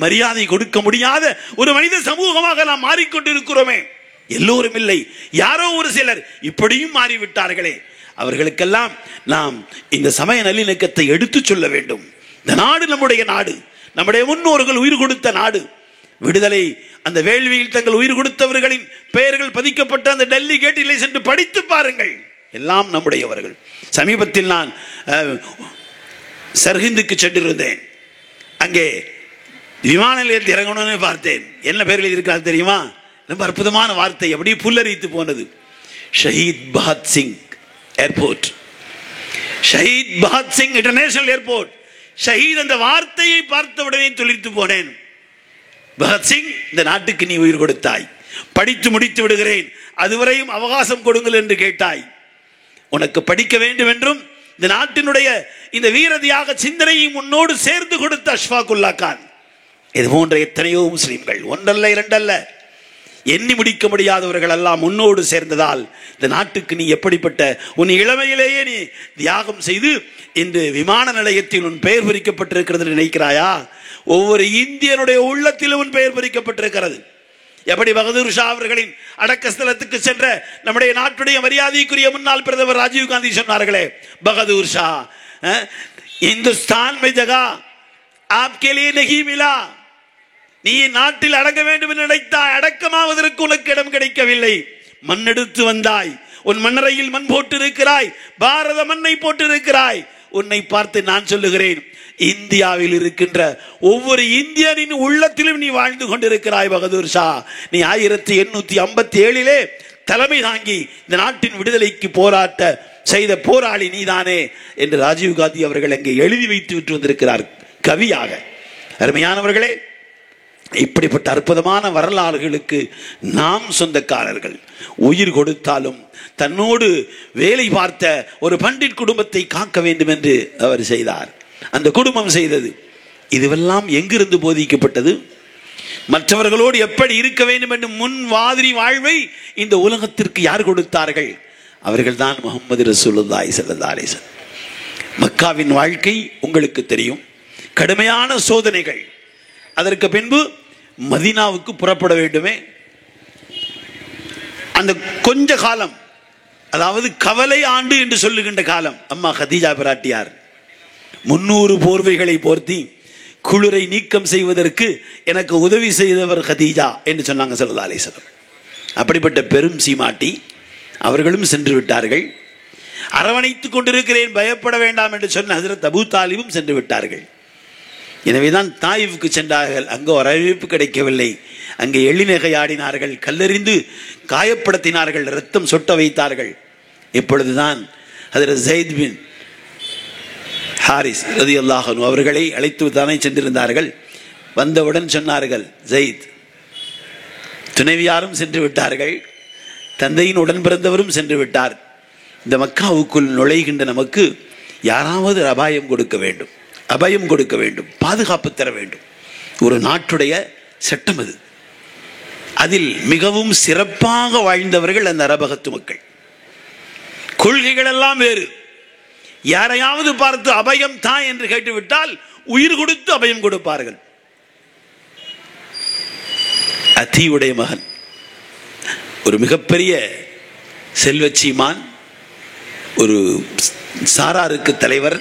மரியாதை கொடுக்க முடியாத ஒரு மனித சமூகமாக நாம் மாறிக்கொண்டிருக்கிறோமே. எல்லோரும் இல்லை, யாரோ ஒரு சிலர் இப்படியும் மாறிவிட்டார்களே. அவர்களுக்கெல்லாம் நாம் இந்த சமய நல்லிணக்கத்தை எடுத்து சொல்ல வேண்டும். இந்த நாடு நம்முடைய நாடு, நம்முடைய முன்னோர்கள் உயிர் கொடுத்த நாடு. விடுதலை அந்த வேள்வியில் தங்கள் உயிர் கொடுத்தவர்களின் பெயர்கள் பதிக்கப்பட்ட அந்த டெல்லி கேட்டிலே சென்று படித்து பாருங்கள், எல்லாம் நம்முடையவர்கள். சமீபத்தில் நான் சர்ஹிந்துக்கு சென்றிருந்தேன். அங்கே விமான நிலையத்தில் இறங்கணும்னு பார்த்தேன். என்ன பேரில் இருக்கிறார் தெரியுமா? ரொம்ப அற்புதமான வார்த்தை, அப்படியே புல்லரித்து போனது. ஷஹீத் பகத் சிங் ஏர்போர்ட், ஷஹீத் பகத் சிங் இன்டர்நேஷனல் ஏர்போர்ட். ஷஹீத் அந்த வார்த்தையை பார்த்தவுடனே துளிர்த்து போனேன். பகத்சிங், இந்த நாட்டுக்கு நீ உயிர் கொடுத்தாய், படித்து முடித்து விடுகிறேன், அதுவரையும் அவகாசம் கொடுங்கள் என்று கேட்டாய். உனக்கு படிக்க வேண்டும் என்றும் இந்த நாட்டினுடைய இந்த வீரதியாக சிந்தனையும் உன்னோடு சேர்ந்து கொடுத்த அஷ்ஃபாகுல்லா கான். இது போன்ற எத்தனையோ முஸ்லிம்கள், ஒன்றல்ல இரண்டல்ல, எண்ணி முடிக்க முடியாதவர்கள் எல்லாம் முன்னோடு சேர்ந்ததால் இந்த நாட்டுக்கு நீ எப்படிப்பட்ட உன் இளமையிலேயே நீ தியாகம் செய்து இன்று விமான நிலையத்தில் உன் பெயர் பொறிக்கப்பட்டிருக்கிறது நினைக்கிறாயா? ஒவ்வொரு இந்தியனுடைய உள்ளத்திலும் உன் பெயர் பொறிக்கப்பட்டிருக்கிறது. எப்படி பகதூர் ஷா அவர்களின் அடக்கஸ்தலத்துக்கு சென்ற நம்முடைய நாட்டுடைய மரியாதைக்குரிய முன்னாள் பிரதமர் ராஜீவ் காந்தி சொன்னார்களே, பகதூர் ஷா இந்துஸ்தான் மே ஜகா ஆப்கே லியே நஹீ மிலா. நீ நாட்டில் அடங்க வேண்டும் என்று நினைத்தாய், அடக்கமாவதற்கு உனக்கு இடம் கிடைக்கவில்லை. மண்ணெடுத்து வந்தாய், உன் மண்ணறையில் மண் போட்டு இருக்கிறாய், பாரத மண்ணை போட்டு இருக்கிறாய். உன்னை பார்த்து நான் சொல்லுகிறேன், இந்தியாவில் இருக்கின்ற ஒவ்வொரு இந்தியனின் உள்ளத்திலும் நீ வாழ்ந்து கொண்டிருக்கிறாய் பகதூர் ஷா. நீ 1857 தலைமை தாங்கி இந்த நாட்டின் விடுதலைக்கு போராட்ட செய்த போராளி நீதானே என்று ராஜீவ் காந்தி அவர்கள் அங்கே எழுதி வைத்து விட்டு வந்திருக்கிறார் கவியாக. அருமையானவர்களே, இப்படிப்பட்ட அற்புதமான வரலாறுகளுக்கு நாம் சொந்தக்காரர்கள். உயிர் கொடுத்தாலும் தன்னோடு வேலை பார்த்த ஒரு பண்டிட் குடும்பத்தை காக்க வேண்டும் என்று அவர் செய்தார். அந்த குடும்பம் செய்தது. இதுவெல்லாம் எங்கிருந்து போதிக்கப்பட்டது? மற்றவர்களோடு எப்படி இருக்க வேண்டும் என்று முன் மாதிரி வாழ்வை இந்த உலகத்திற்கு யார் கொடுத்தார்கள்? அவர்கள் தான் முஹம்மது ரசூலுல்லாஹி ஸல்லல்லாஹு அலைஹி வஸல்லம். மக்காவின் வாழ்க்கை உங்களுக்கு தெரியும், கடுமையான சோதனைகள். அதற்கு பின்பு மதீனாவுக்கு புறப்பட வேண்டுமே. அந்த கொஞ்ச காலம், அதாவது கவலை ஆண்டு என்று சொல்லுகின்ற காலம், அம்மா கதீஜா பிராட்டியார் 300 போர்வைகளை போர்த்தி குளிரை நீக்கம் செய்வதற்கு எனக்கு உதவி செய்தவர் கதீஜா என்று சொன்னாங்க ஸல்லல்லாஹு அலைஹி வஸல்லம். அப்படிப்பட்ட பெரும் சீமாட்டி அவர்களும் சென்று விட்டார்கள். அரவணைத்துக் கொண்டிருக்கிறேன், பயப்பட வேண்டாம் என்று சொன்ன ஹஜ்ரத் அபூ தாலிபும் சென்று விட்டார்கள். எனவேதான் தாயிஃபுக்கு சென்றார்கள். அங்கே வரவேற்பு கிடைக்கவில்லை. அங்கே எள்ளிநகையாடினார்கள், கல்லெறிந்து காயப்படுத்தினார்கள், ரத்தம் சொட்ட வைத்தார்கள். இப்பொழுதுதான் ஹஜ்ரத் ஸைத் பின் ஹாரிஸ் ரலியல்லாஹு அன்ஹு அவர்களை அழைத்து தானே சென்றிருந்தார்கள். வந்தவுடன் சொன்னார்கள், ஸைத் துணைவியாரும் சென்று விட்டார்கள், தந்தையின் உடன் பிறந்தவரும் சென்று விட்டார். இந்த மக்காவுக்குள் நுழைகின்ற நமக்கு யாராவது அபாயம் கொடுக்க வேண்டும், அபயம் கொடுக்க வேண்டும், பாதுகாப்பு தர வேண்டும். ஒரு நாட்டுடைய சட்டம் அது. அதில் மிகவும் சிறப்பாக வாழ்ந்தவர்கள் அந்த அரபகத்து மக்கள். கொள்கைகள் எல்லாம் வேறு. யாரையாவது பார்த்து அபயம் தான் என்று கேட்டுவிட்டால் உயிர் கொடுத்து அபயம் கொடுப்பார்கள். அத்தியுடைய மகன் ஒரு மிகப்பெரிய செல்வச்சீமான், ஒரு சாராருக்கு தலைவர்,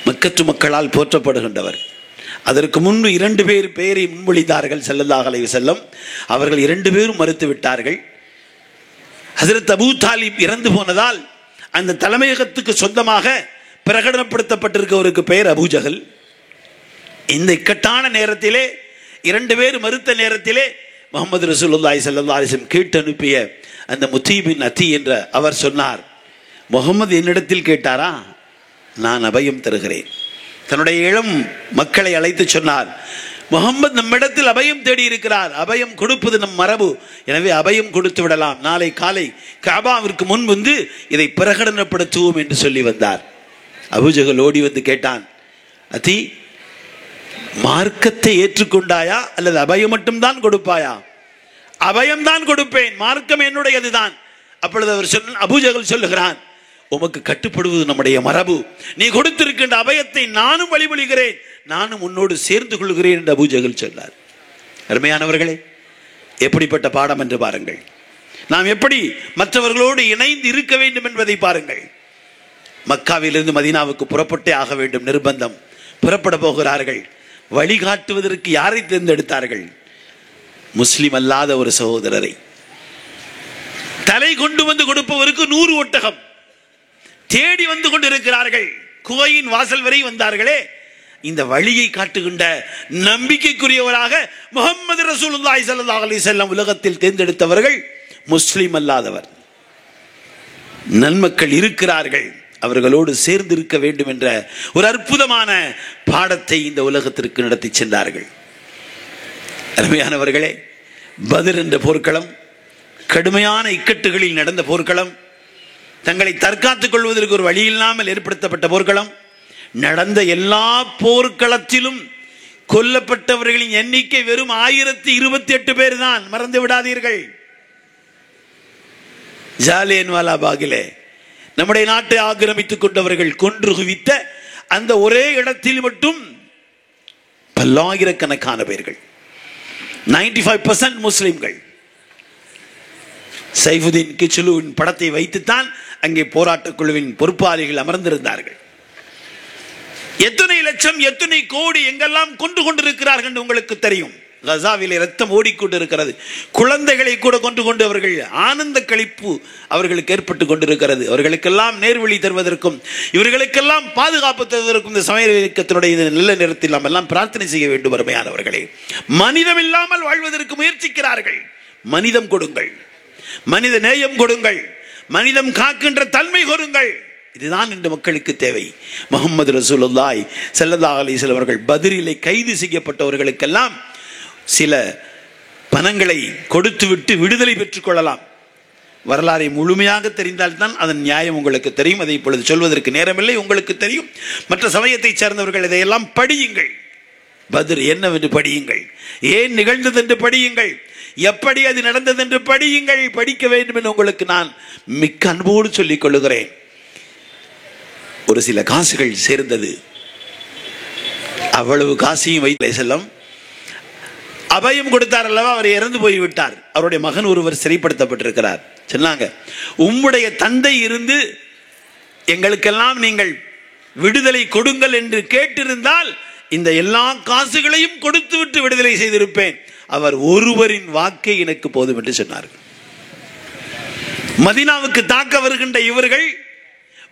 மக்கத்து மக்களால் போற்றப்படுகின்றவர். அதற்கு முன்பு 2 பேர் பெயரை முன்மொழிந்தார்கள் ஸல்லல்லாஹு அலைஹி வஸல்லம். அவர்கள் 2 பேரும் மறுத்து விட்டார்கள். ஹஜ்ரத் அபூ தாலிப் இறந்து போனதால் அந்த தலைமையகத்துக்கு சொந்தமாக பிரகடனப்படுத்தப்பட்டிருக்கவருக்கு பெயர் அபூ ஜஹல். இந்த இக்கட்டான நேரத்திலே 2 பேர் மறுத்த நேரத்திலே முஹம்மது ரசூலுல்லாஹி ஸல்லல்லாஹு அலைஹி வஸல்லம் கேட்டு அனுப்பிய அந்த முத்தீபின் அத்தி என்ற அவர் சொன்னார், முகமது என்னிடத்தில் கேட்டாரா, நான் அபயம் தருகிறேன். தன்னுடைய இளம் மக்களை அழைத்து சொன்னார், முகமது நம்மிடத்தில் அபயம் தேடி இருக்கிறார், அபயம் கொடுப்பது நம் மரபு, எனவே அபயம் கொடுத்து விடலாம், நாளை காலை கஅபாவிற்கு முன் வந்து இதை பிரகடனப்படுத்துவோம் என்று சொல்லி வந்தார். அபூஜஹல் ஓடி வந்து கேட்டான், அதி மார்க்கத்தை ஏற்றுக்கொண்டாயா அல்லது அபயம் மட்டும்தான் கொடுப்பாயா? அபயம்தான் கொடுப்பேன், மார்க்கம் என்னுடையதுதான். அப்பொழுது அவர் அபூஜஹல் சொல்லுகிறான், உமக்கு கட்டுப்படுவது நம்முடைய மரபு, நீ கொடுத்திருக்கின்ற அபயத்தை நானும் வழிமொழிகிறேன், நானும் உன்னோடு சேர்ந்து கொள்கிறேன் என்று அபூஜஹல் சொன்னார். அருமையானவர்களே, எப்படிப்பட்ட பாடம் என்று பாருங்கள். நாம் எப்படி மற்றவர்களோடு இணைந்து இருக்க வேண்டும் என்பதை பாருங்கள். மக்காவிலிருந்து மதீனாவுக்கு புறப்பட்டே ஆக வேண்டும், நிர்பந்தம். புறப்பட போகிறார்கள். வழிகாட்டுவதற்கு யாரை தேர்ந்தெடுத்தார்கள்? முஸ்லிம் அல்லாத ஒரு சகோதரரை. தலை கொண்டு வந்து கொடுப்பவருக்கு 100 ஒட்டகம் தேடி வந்து கொண்டிருக்கிறார்கள். குகையின் வாசல் வரை வந்தார்களே. இந்த வழியை காட்டுகின்ற நம்பிக்கைக்குரியவராக முஹம்மது ரசூலுல்லாஹி ஸல்லல்லாஹு அலைஹி வஸல்லம் உலகத்தில் தேர்ந்தெடுத்தவர்கள் முஸ்லிம் அல்லாதவர். நன்மக்கள் இருக்கிறார்கள், அவர்களோடு சேர்ந்து இருக்க வேண்டும் என்ற ஒரு அற்புதமான பாடத்தை இந்த உலகத்திற்கு நடத்தி சென்றார்கள். அருமையானவர்களே, பத்ர் என்ற போர்க்களம் கடுமையான இக்கட்டுகளில் நடந்த போர்க்களம், தங்களை தற்காத்துக் கொள்வதற்கு ஒரு வழி இல்லாமல் ஏற்படுத்தப்பட்ட போர்க்களம். நடந்த எல்லா போர்க்களத்திலும் கொல்லப்பட்டவர்களின் எண்ணிக்கை வெறும் 1028 பேர் தான், மறந்து விடாதீர்கள். ஜாலியன்வாலா பாகிலே நம்முடைய நாட்டை ஆக்கிரமித்துக் கொண்டவர்கள் கொன்று குவித்த அந்த ஒரே இடத்தில் மட்டும் பல்லாயிரக்கணக்கான பேர்கள், 95% முஸ்லிம்கள். சைஃபுதீன் கிச்லுவின் படத்தை வைத்துத்தான் அங்கே போராட்டக் குழுவின் பொறுப்பாளிகள் அமர்ந்திருந்தார்கள். எத்தனை லட்சம், எத்தனை கோடி எங்கெல்லாம் கொண்டு கொண்டிருக்கிறார்கள் என்று உங்களுக்கு தெரியும். கசாவிலே ரத்தம் ஓடிக்கொண்டிருக்கிறது. குழந்தைகளை கூட கொண்டு கொண்டு அவர்கள் ஆனந்த களிப்பு அவர்களுக்கு ஏற்பட்டு கொண்டிருக்கிறது. அவர்களுக்கெல்லாம் நேர்வழி தருவதற்கும் இவர்களுக்கெல்லாம் பாதுகாப்பு தருவதற்கும் இந்த சமய இயக்கத்தினுடைய நல்ல நேரத்தில் நாம் எல்லாம் பிரார்த்தனை செய்ய வேண்டும். அருமையானவர்களே, மனிதம் இல்லாமல் வாழ்வதற்கு முயற்சிக்கிறார்கள். மனிதம் கொடுங்கள், மனித நேயம் கொடுங்கள், மனிதம் காக்கின்ற தன்மை கொடுங்கள். இதுதான் இந்த மக்களுக்கு தேவை. முஹம்மது ரசூலுல்லாஹி ஸல்லல்லாஹு அலைஹி வஸல்லம் அவர்கள் பத்ரிலே கைது செய்யப்பட்டவர்களுக்கெல்லாம் சில பணங்களை கொடுத்துவிட்டு விடுதலை பெற்றுக் கொள்ளலாம். வரலாறை முழுமையாக தெரிந்தால்தான் அதன் நியாயம் உங்களுக்கு தெரியும். அதை இப்பொழுது சொல்வதற்கு நேரமில்லை, உங்களுக்கு தெரியும். மற்ற சமயத்தை சேர்ந்தவர்கள் இதையெல்லாம் படியுங்கள். பத்ர் என்னவென்று படியுங்கள், ஏன் நிகழ்ந்தது என்று படியுங்கள், எப்படி அது நடந்தது என்று படியுங்கள். படிக்க வேண்டும் என்று உங்களுக்கு நான் மிக்க அன்போடு சொல்லிக் கொள்ளுகிறேன். ஒரு சில காசுகள் சேர்ந்தது. அவ்வளவு காசையும் வைத்து செல்லம் அபயம் கொடுத்தார் அல்லவா, அவர் இறந்து போய்விட்டார். அவருடைய மகன் ஒருவர் சிறைப்படுத்தப்பட்டிருக்கிறார். சொன்னாங்க, உம்முடைய தந்தை இருந்து எங்களுக்கெல்லாம் நீங்கள் விடுதலை கொடுங்கள் என்று கேட்டிருந்தால் இந்த எல்லா காசுகளையும் கொடுத்து விட்டு விடுதலை செய்திருப்பேன். அவர் ஒருவரின் வாக்கை எனக்கு போதும் என்று சொன்னார்கள். மதீனாவுக்கு தாக்க வருகின்ற இவர்கள்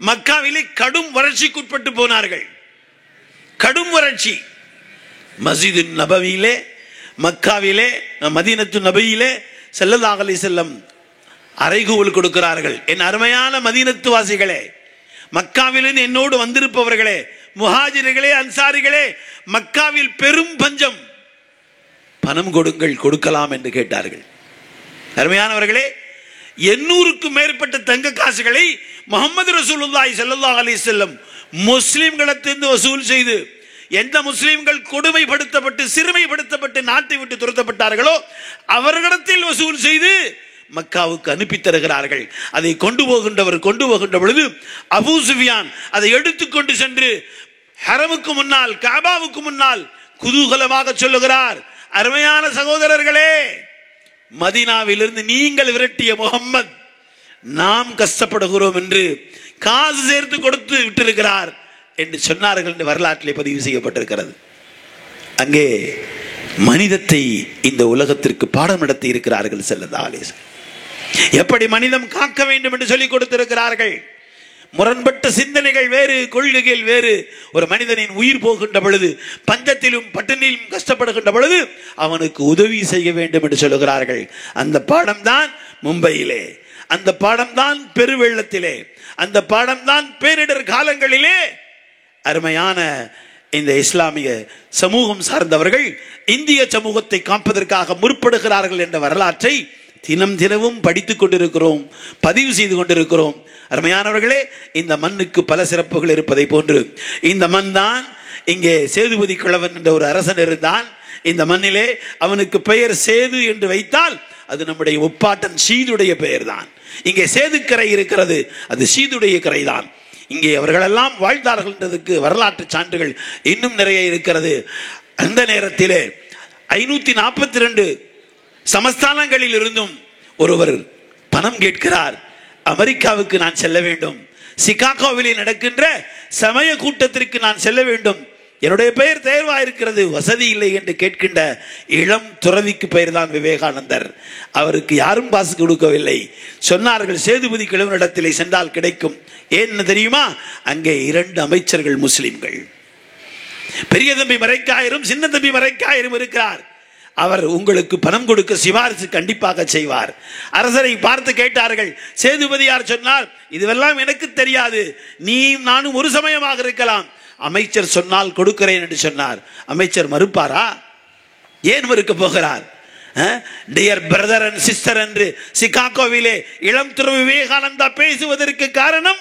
மக்காவிலே கடும் வறட்சிக்குட்பட்டு போனார்கள். கடும் வறட்சி. மஸ்ஜிது நபவியிலே, மக்காவிலே, மதீனத்து நபியிலே ஸல்லல்லாஹு அலைஹி வஸல்லம் அறைகூவல் கொடுக்கிறார்கள். என் அருமையான மதீனத்து வாசிகளே, மக்காவிலிருந்து என்னோடு வந்திருப்பவர்களே, முஹாஜிர்களே, அன்சாரிகளே, மக்காவில் பெரும் பஞ்சம், பணம் கொடுங்கள், கொடுக்கலாம் என்று கேட்டார்கள். அருமையானவர்களே, 800க்கும் மேற்பட்ட தங்க காசுகளை முஹம்மது ரசூலுல்லாஹி ஸல்லல்லாஹு அலைஹி வஸல்லம் முஸ்லிம்களிடத்திலிருந்து வசூல் செய்து, எந்த முஸ்லிம்கள் கொடுமைப்படுத்தப்பட்டு சிறுமைப்படுத்தப்பட்டு நாட்டை விட்டு துரத்தப்பட்டார்களோ அவர்களிடத்தில் வசூல் செய்து மக்காவுக்கு அனுப்பி தருகிறார்கள். அதை கொண்டு போகின்ற பொழுது அபூ சுஃபியான் அதை எடுத்துக்கொண்டு சென்று ஹரமுக்கு முன்னால், காபாவுக்கு முன்னால் குதூகலமாக சொல்லுகிறார், அருமையான சகோதரர்களே, மதீனாவிலிருந்து நீங்கள் விரட்டிய முஹம்மத் நாம் கஷ்டப்படுகிறோம் என்று காசு சேர்த்து கொடுத்து விட்டிருக்கிறார் என்று சொன்னார்கள் என்று வரலாற்றிலே பதிவு செய்யப்பட்டிருக்கிறது. அங்கே மனிதத்தை இந்த உலகத்திற்கு பாடம் நடத்தி இருக்கிறார்கள் ஸல்லல்லாஹு அலைஹி வஸல்லம். எப்படி மனிதம் காக்க வேண்டும் என்று சொல்லிக் கொடுத்திருக்கிறார்கள். முரண்பட்ட சிந்தனைகள் வேறு, கொள்கைகள் வேறு. ஒரு மனிதனின் உயிர் போகின்ற பொழுது, பஞ்சத்திலும் பட்டினியிலும் கஷ்டப்படுகின்ற பொழுது அவனுக்கு உதவி செய்ய வேண்டும் என்று சொல்லுகிறார்கள். அந்த பாடம் தான் மும்பையிலே, அந்த பாடம் தான் பெருவெள்ளத்திலே, அந்த பாடம் தான் பேரிடர் காலங்களிலே அருமையான இந்த இஸ்லாமிய சமூகம் சார்ந்தவர்கள் இந்திய சமூகத்தை காப்பதற்காக முற்படுகிறார்கள் என்ற வரலாற்றை தினம் தினமும் படித்துக் கொண்டிருக்கிறோம், பதிவு செய்து கொண்டிருக்கிறோம். அருமையானவர்களே, இந்த மண்ணுக்கு பல சிறப்புகள் இருப்பதை போன்று இந்த மண் தான், இங்கே சேதுபதி கிழவன் என்ற ஒரு அரசன் இருந்தான். இந்த மண்ணிலே அவனுக்கு பெயர் சேது என்று வைத்தால் அது நம்முடைய முப்பாட்டன் சீதுடைய பெயர் தான். இங்கே சேதுக்கரை இருக்கிறது, அது சீதுடைய கரை தான். இங்கே அவர்களெல்லாம் வாழ்ந்தார்கள் என்றதுக்கு வரலாற்று சான்றுகள் இன்னும் நிறைய இருக்கிறது. அந்த நேரத்திலே 542 சமஸ்தானங்களில் இருந்தும் ஒருவர் பணம் கேட்கிறார். அமெரிக்காவுக்கு நான் செல்ல வேண்டும், சிகாகோவிலே நடக்கின்ற சமய கூட்டத்திற்கு நான் செல்ல வேண்டும், என்னுடைய பெயர் தேர்வாயிருக்கிறது, வசதி இல்லை என்று கேட்கின்ற இளம் துறவிக்கு பெயர் தான் விவேகானந்தர். அவருக்கு யாரும் பாசு கொடுக்கவில்லை. சொன்னார்கள், சேதுபதி கிழவனிடத்திலே சென்றால் கிடைக்கும். ஏன்னு தெரியுமா? அங்கே 2 அமைச்சர்கள் முஸ்லிம்கள், பெரிய தம்பி மரைக்காயரும் சின்ன தம்பி மரைக்காயரும் இருக்கிறார். அவர் உங்களுக்கு பணம் கொடுக்க சிபாரிசு கண்டிப்பாக செய்வார். அரசரை பார்த்து கேட்டார்கள். சேதுபதியார் சொன்னார், இதுவெல்லாம் எனக்கு தெரியாது, நீ நானும் ஒரு சமயமாக இருக்கலாம், அமைச்சர் சொன்னால் கொடுக்கிறேன் என்று சொன்னார். அமைச்சர் மறுப்பாரா? ஏன் மறுக்க போகிறார்? டியர் பிரதர் அண்ட் சிஸ்டர் என்று சிகாகோவிலே இளம் திரு விவேகானந்தா பேசுவதற்கு காரணம்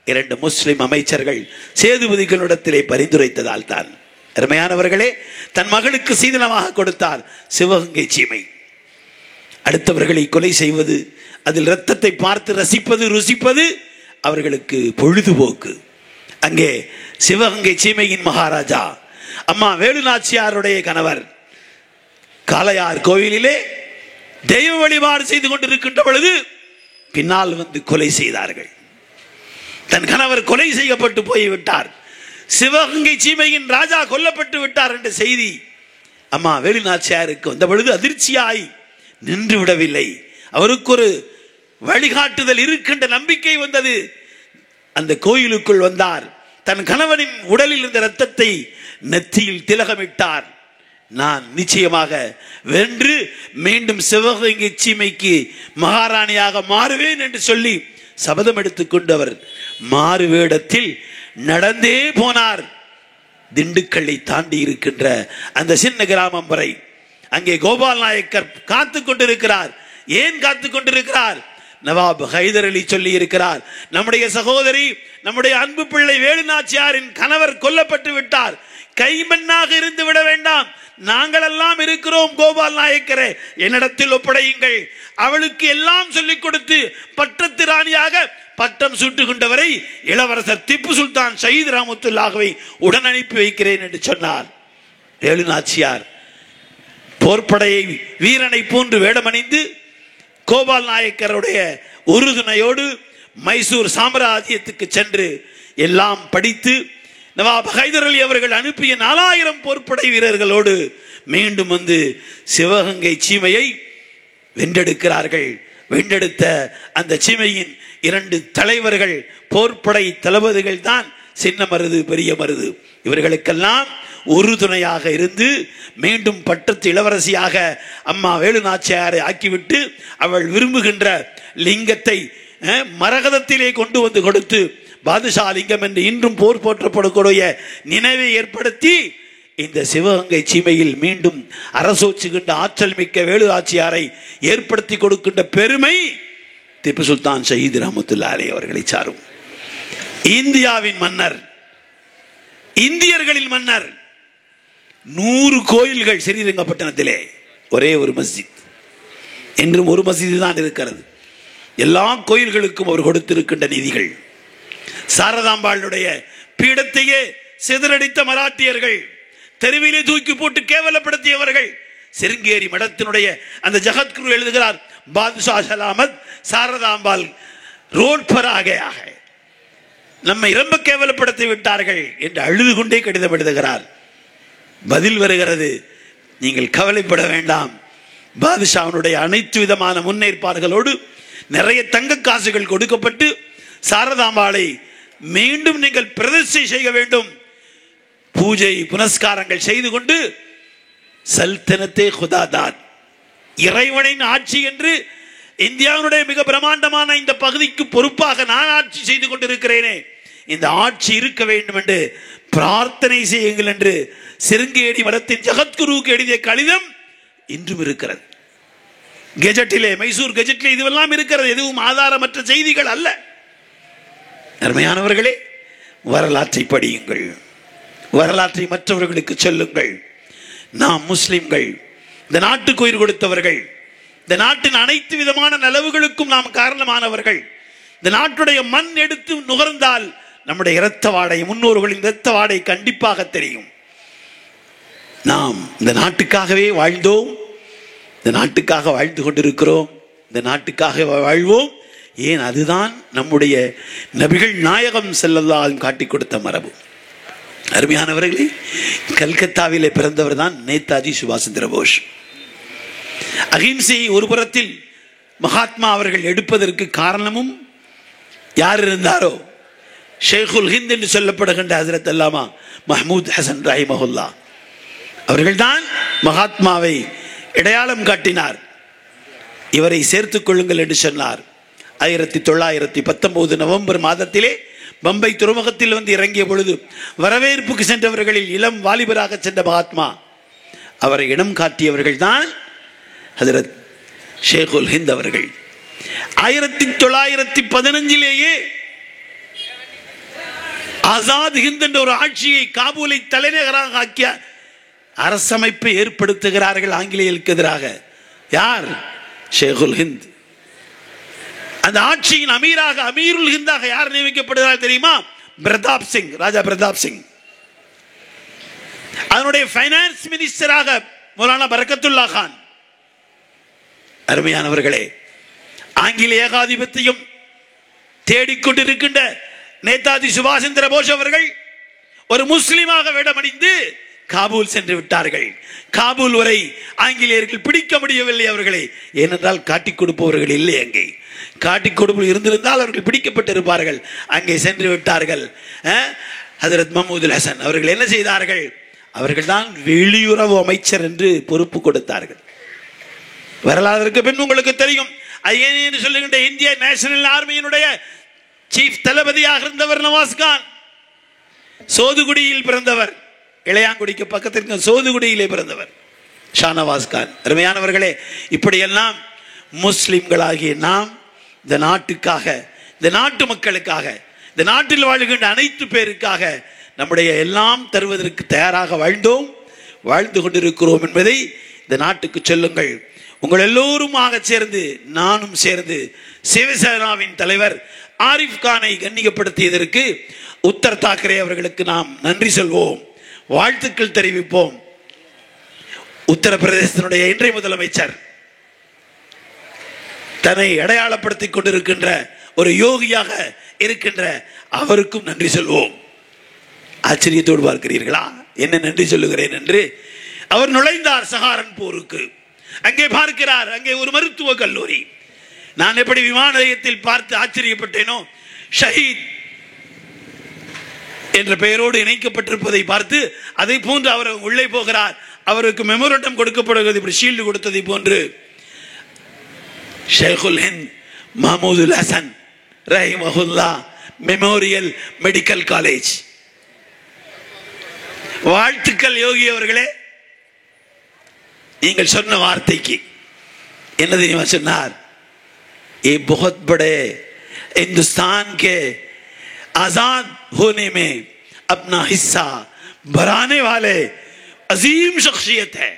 2 முஸ்லிம் அமைச்சர்கள் சேதுபதிகளிடத்திலே பரிந்துரைத்ததால் தான். அருமையானவர்களே, தன் மகளுக்கு சீதனமாக கொடுத்தார் சிவகங்கை சீமை. அடுத்தவர்களை கொலை செய்வது, அதில் இரத்தத்தை பார்த்து ரசிப்பது, ருசிப்பது அவர்களுக்கு பொழுதுபோக்கு. அங்கே சிவகங்கை சீமையின் மகாராஜா அம்மா வேலுநாச்சியாருடைய கணவர் காளையார் கோவிலிலே தெய்வ வழிபாடு செய்து கொண்டிருக்கின்ற பொழுது பின்னால் வந்து கொலை செய்தார்கள். தன் கணவர் கொலை செய்யப்பட்டு போய்விட்டார், சிவகங்கை சீமையின் ராஜா கொல்லப்பட்டு விட்டார் என்ற செய்தி அம்மா வேலுநாச்சியாருக்கு வந்த பொழுது அதிர்ச்சியாய் நின்று விடவில்லை. அவருக்கு ஒரு வழிகாட்டுதல் இருக்கின்ற நம்பிக்கை வந்தது. அந்த கோயிலுக்குள் வந்தார். தன் கணவனின் உடலில் இருந்த இரத்தத்தை நெற்றியில் திலகமிட்டார். நான் நிச்சயமாக வென்று மீண்டும் சிவகங்கை சீமைக்கு மகாராணியாக மாறுவேன் என்று சொல்லி சபதம் எடுத்துக்கொண்டு அவர் மாறு வேடத்தில் நடந்தே போனார். திண்டுக்கல்லை தாண்டி இருக்கின்ற அந்த சின்ன கிராமம் வரை. அங்கே கோபால் நாயக்கர் காத்து கொண்டிருக்கிறார். ஏன் காத்து கொண்டிருக்கிறார்? நவாப் ஹைதர் அலி சொல்லி இருக்கிறார், நம்முடைய சகோதரி, நம்முடைய அன்பு பிள்ளை வேலுநாச்சியாரின் கணவர் கொல்லப்பட்டு விட்டார், கைமண்ணாக இருந்து விட வேண்டாம். நாங்கள் எல்லாம் இருக்கிறோம் கோபால் நாயக்கரே, என்னிடத்தில் ஒப்படையுங்கள். அவளுக்கு எல்லாம் சொல்லிக் கொடுத்து பட்டத்து ராணியாக பட்டம் சூட்டுகின்றவரை இளவரசர் திப்பு சுல்தான் ஷஹீத் ரஹ்மத்துல்லாஹி உடன் அனுப்பி வைக்கிறேன் என்று சொன்னார். வேலு நாச்சியார் போர்ப்படையை வீரனை போன்று வேடமணிந்து கோபால் நாயக்கருடைய உறுதுணையோடு மைசூர் சாம்ராஜ்யத்துக்கு சென்று எல்லாம் படித்து நவாப் ஹைதர் அலி அவர்கள் அனுப்பிய 4000 போர்ப்படை வீரர்களோடு மீண்டும் வந்து சிவகங்கை சீமையை வென்றெடுக்கிறார்கள். வென்றெடுத்த அந்த சீமையின் 2 தலைவர்கள் போர்ப்படை தளபதிகள் தான் சின்ன மருது பெரிய மருது. இவர்களுக்கெல்லாம் உறுதுணையாக இருந்து மீண்டும் பட்டத்து இளவரசியாக அம்மா வேலு நாச்சியாரை ஆக்கிவிட்டு அவள் விரும்புகின்ற லிங்கத்தை மரகதத்திலே கொண்டு வந்து கொடுத்து பாதுஷா லிங்கம் என்று இன்றும் போர் போற்றப்படக்கூடிய நினைவை ஏற்படுத்தி இந்த சிவகங்கை சீமையில் மீண்டும் அரசோச்சுகின்ற ஆற்றல் மிக்க வேலு நாச்சியாரை ஏற்படுத்தி கொடுக்கின்ற பெருமை திப்பு சுல்தான் ஷஹீத் ரஹ்மத்துல்லாஹி அவர்களை சாரும். இந்தியாவின் மன்னர், இந்தியர்களின் மன்னர். 100 கோயில்கள் ஸ்ரீரங்கப்பட்டணத்திலே, ஒரே ஒரு மஸ்ஜித். என்றும் ஒரு மஸ்ஜித் தான் இருக்கிறது. எல்லா கோயில்களுக்கும் அவர் கொடுத்திருக்கின்ற நிதிகள். சாரதாம்பாளுடைய பீடத்தையே சிதறடித்த மராட்டியர்கள், தெருவிலே தூக்கி போட்டு கேவலப்படுத்தியவர்கள். சிருங்கேரி மடத்தினுடைய அந்த ஜகத்குரு எழுதுகிறார், பாதுஷா சலாமத் சாரதாம்பாள் ரோட் பர் ஆகையாக நம்மை ரொம்ப கேவலப்படுத்தி விட்டார்கள் என்று அழுது கொண்டே கடிதம் எழுதுகிறார். பதில் வருகிறது, நீங்கள் கவலைப்பட வேண்டாம். பாதுஷாவினுடைய அனைத்து விதமான முன்னேற்பாடுகளோடு நிறைய தங்க காசுகள் கொடுக்கப்பட்டு சாரதாம்பாளை மீண்டும் நீங்கள் பிரதிஷ்டை செய்ய வேண்டும். பூஜை புனஸ்காரங்கள் செய்து கொண்டு சல்தனத்தே குதாதாத், இறைவனின் ஆட்சி என்று இந்தியாவுடைய மிக பிரமாண்டமான இந்த பகுதிக்கு பொறுப்பாக நான் ஆட்சி செய்து கொண்டிருக்கிறேனே, இந்த ஆட்சி இருக்க வேண்டும் என்று பிரார்த்தனை செய்யுங்கள் என்று சிருங்கேரி மடத்தின் ஜகத்குருவுக்கு எழுதிய கடிதம் இன்றும் இருக்கிறது. கெஜெட்டிலே, மைசூர் கெஜெட்டிலே இதுவெல்லாம் இருக்கிறது. எதுவும் ஆதாரமற்ற செய்திகள் அல்ல. அருமையானவர்களே, வரலாற்றை படியுங்கள், வரலாற்றை மற்றவர்களுக்கு சொல்லுங்கள். நாம் முஸ்லிம்கள், இந்த நாட்டுக்கு உயிர் கொடுத்தவர்கள், இந்த நாட்டின் அனைத்து விதமான நலவுகளுக்கும் நாம் காரணமானவர்கள். இந்த நாட்டுடைய மண் எடுத்து நுகர்ந்தால் நம்முடைய இரத்த வாடை, முன்னோர்களின் இரத்த வாடை கண்டிப்பாக தெரியும். நாம் இந்த நாட்டுக்காகவே வாழ்ந்தோம், இந்த நாட்டுக்காக வாழ்ந்து கொண்டிருக்கிறோம், இந்த நாட்டுக்காக வாழ்வோம். ஏன், அதுதான் நம்முடைய நபிகள் நாயகம் ஸல்லல்லாஹு அலைஹி வஸல்லம் காட்டி கொடுத்த மரபு. அருமையானவர்களே, கல்கத்தாவிலே பிறந்தவர் தான் நேதாஜி சுபாஷ் சந்திர போஸ். அகிம்சையை ஒரு புறத்தில் மகாத்மா அவர்கள் எடுப்பதற்கு காரணமும் யார் இருந்தாரோ, ஷேகுல் ஹிந்த் என்று சொல்லப்படுகின்ற ஹஜ்ரத் அல்லாமா மஹ்மூத் ஹசன் ரஹிமஹுல்லா அவர்கள்தான் மகாத்மாவை அடையாளம் காட்டினார். இவரை சேர்த்துக் கொள்ளுங்கள் என்று சொன்னார். 1919 நவம்பர் மாதத்திலே பம்பை துறைமுகத்தில் வந்து இறங்கிய பொழுது வரவேற்புக்கு சென்றவர்களில் இளம் வாலிபராக சென்ற மகாத்மா அவரை இடம் காட்டியவர்கள் தான் ஹஜ்ரத் ஷேகுல் ஹிந்த் அவர்கள். 1915 ஆசாத் ஹிந்த் என்ற ஒரு ஆட்சியை, காபூலை தலைநகராக ஆக்கிய அரசமைப்பை ஏற்படுத்துகிறார்கள் ஆங்கிலேயர்களுக்கு எதிராக. யார்? ஷேகுல் ஹிந்த். அந்த ஆட்சியின் அமீராக, அமீருல் ஹிந்தாக யார் நியமிக்கப்படுகிறார் தெரியுமா? பிரதாப் சிங், ராஜா பிரதாப் சிங். அதனுடைய ஃபைனான்ஸ் மினிஸ்டராக மௌலானா பரக்கத்துல்லா கான். அருமையானவர்களே, ஆங்கிலேய ஏகாதிபத்தியம் தேடிக்கொண்டிருக்கின்ற நேதாஜி சுபாஷ் சந்திர போஸ் அவர்கள் ஒரு முஸ்லிமாக வேடமணிந்து காபூல் சென்று விட்டார்கள். காபூல் வரை ஆங்கிலேயர்கள் பிடிக்க முடியவில்லை அவர்களை. ஏனென்றால் காட்டிக் கொடுப்பவர்கள் இல்லை. அங்கே காட்டிக் கொடுப்பு இருந்திருந்தால் அவர்கள் பிடிக்கப்பட்டிருப்பார்கள். அங்கே சென்று விட்டார்கள். ஹஜ்ரத் மஹ்மூதுல் ஹசன் அவர்கள் என்ன செய்தார்கள்? அவர்கள் தான் வெளியுறவு அமைச்சர் என்று பொறுப்பு கொடுத்தார்கள். வரலாறுக்கு பின் உங்களுக்கு தெரியும், ஐஎன்ஏ என்று சொல்லுகின்ற இந்திய நேஷனல் ஆர்மியினுடைய சீஃப் தளபதியாக இருந்தவர் நவாஸ் கான். சோதுகுடியில் பிறந்தவர், இளையாங்குடிக்கு பக்கத்திற்கு சோதுகுடியிலே பிறந்தவர் ஷானவாஸ் கான். அருமையானவர்களே, இப்படியெல்லாம் முஸ்லிம்களாகிய நாம் இந்த நாட்டுக்காக, இந்த நாட்டு மக்களுக்காக, இந்த நாட்டில் வாழ்கின்ற அனைத்து பேருக்காக நம்முடைய எல்லாம் தருவதற்கு தயாராக வாழ்ந்தோம், வாழ்ந்து கொண்டிருக்கிறோம் என்பதை இந்த நாட்டுக்கு சொல்லுங்கள். உங்கள் எல்லோருமாக சேர்ந்து நானும் சேர்ந்து சிவசேனாவின் தலைவர் ஆரிஃப் கானை கண்ணியப்படுத்தியதற்கு உத்தர் தாக்கரே அவர்களுக்கு நாம் நன்றி சொல்வோம், வாழ்த்துக்கள் தெரிவிப்போம். உத்தரப்பிரதேசத்தினுடைய இன்றைய முதலமைச்சர் தன்னை அடையாளப்படுத்திக் கொண்டிருக்கின்ற ஒரு யோகியாக இருக்கின்ற அவருக்கும் நன்றி சொல்வோம். ஆச்சரியத்தோடு பார்க்கிறீர்களா என்ன நன்றி சொல்லுகிறேன் என்று? அவர் நுழைந்தார் சஹாரன்பூருக்கு, அங்கே பார்க்கிறார் அங்கே ஒரு மருத்துவ கல்லூரி. நான் எப்படி விமான நிலையத்தில் பார்த்து ஆச்சரியப்பட்டேனோ, ஷஹீத் என்ற பெயரோடு இணைக்கப்பட்டிருப்பதை பார்த்து அதை போன்று அவர் உள்ளே போகிறார். அவருக்கு மெமோரண்டம் கொடுக்கப்படுகிறது, இப்படி ஷீல்டு கொடுத்ததை போன்று. ஷேகுல் ஹிந்த் மஹமூதுல் ஹசன் ரஹிமஹுல்லா மெமோரியல் மெடிக்கல் காலேஜ். வாழ்த்துக்கள் யோகி அவர்களே. நீங்கள் சொன்ன வார்த்தைக்கு என்ன தெரியுமா சொன்னார்? ये बहुत बड़े हिंदुस्तान के आजाद होने में अपना हिस्सा भराने वाले अजीम शख्सियत है.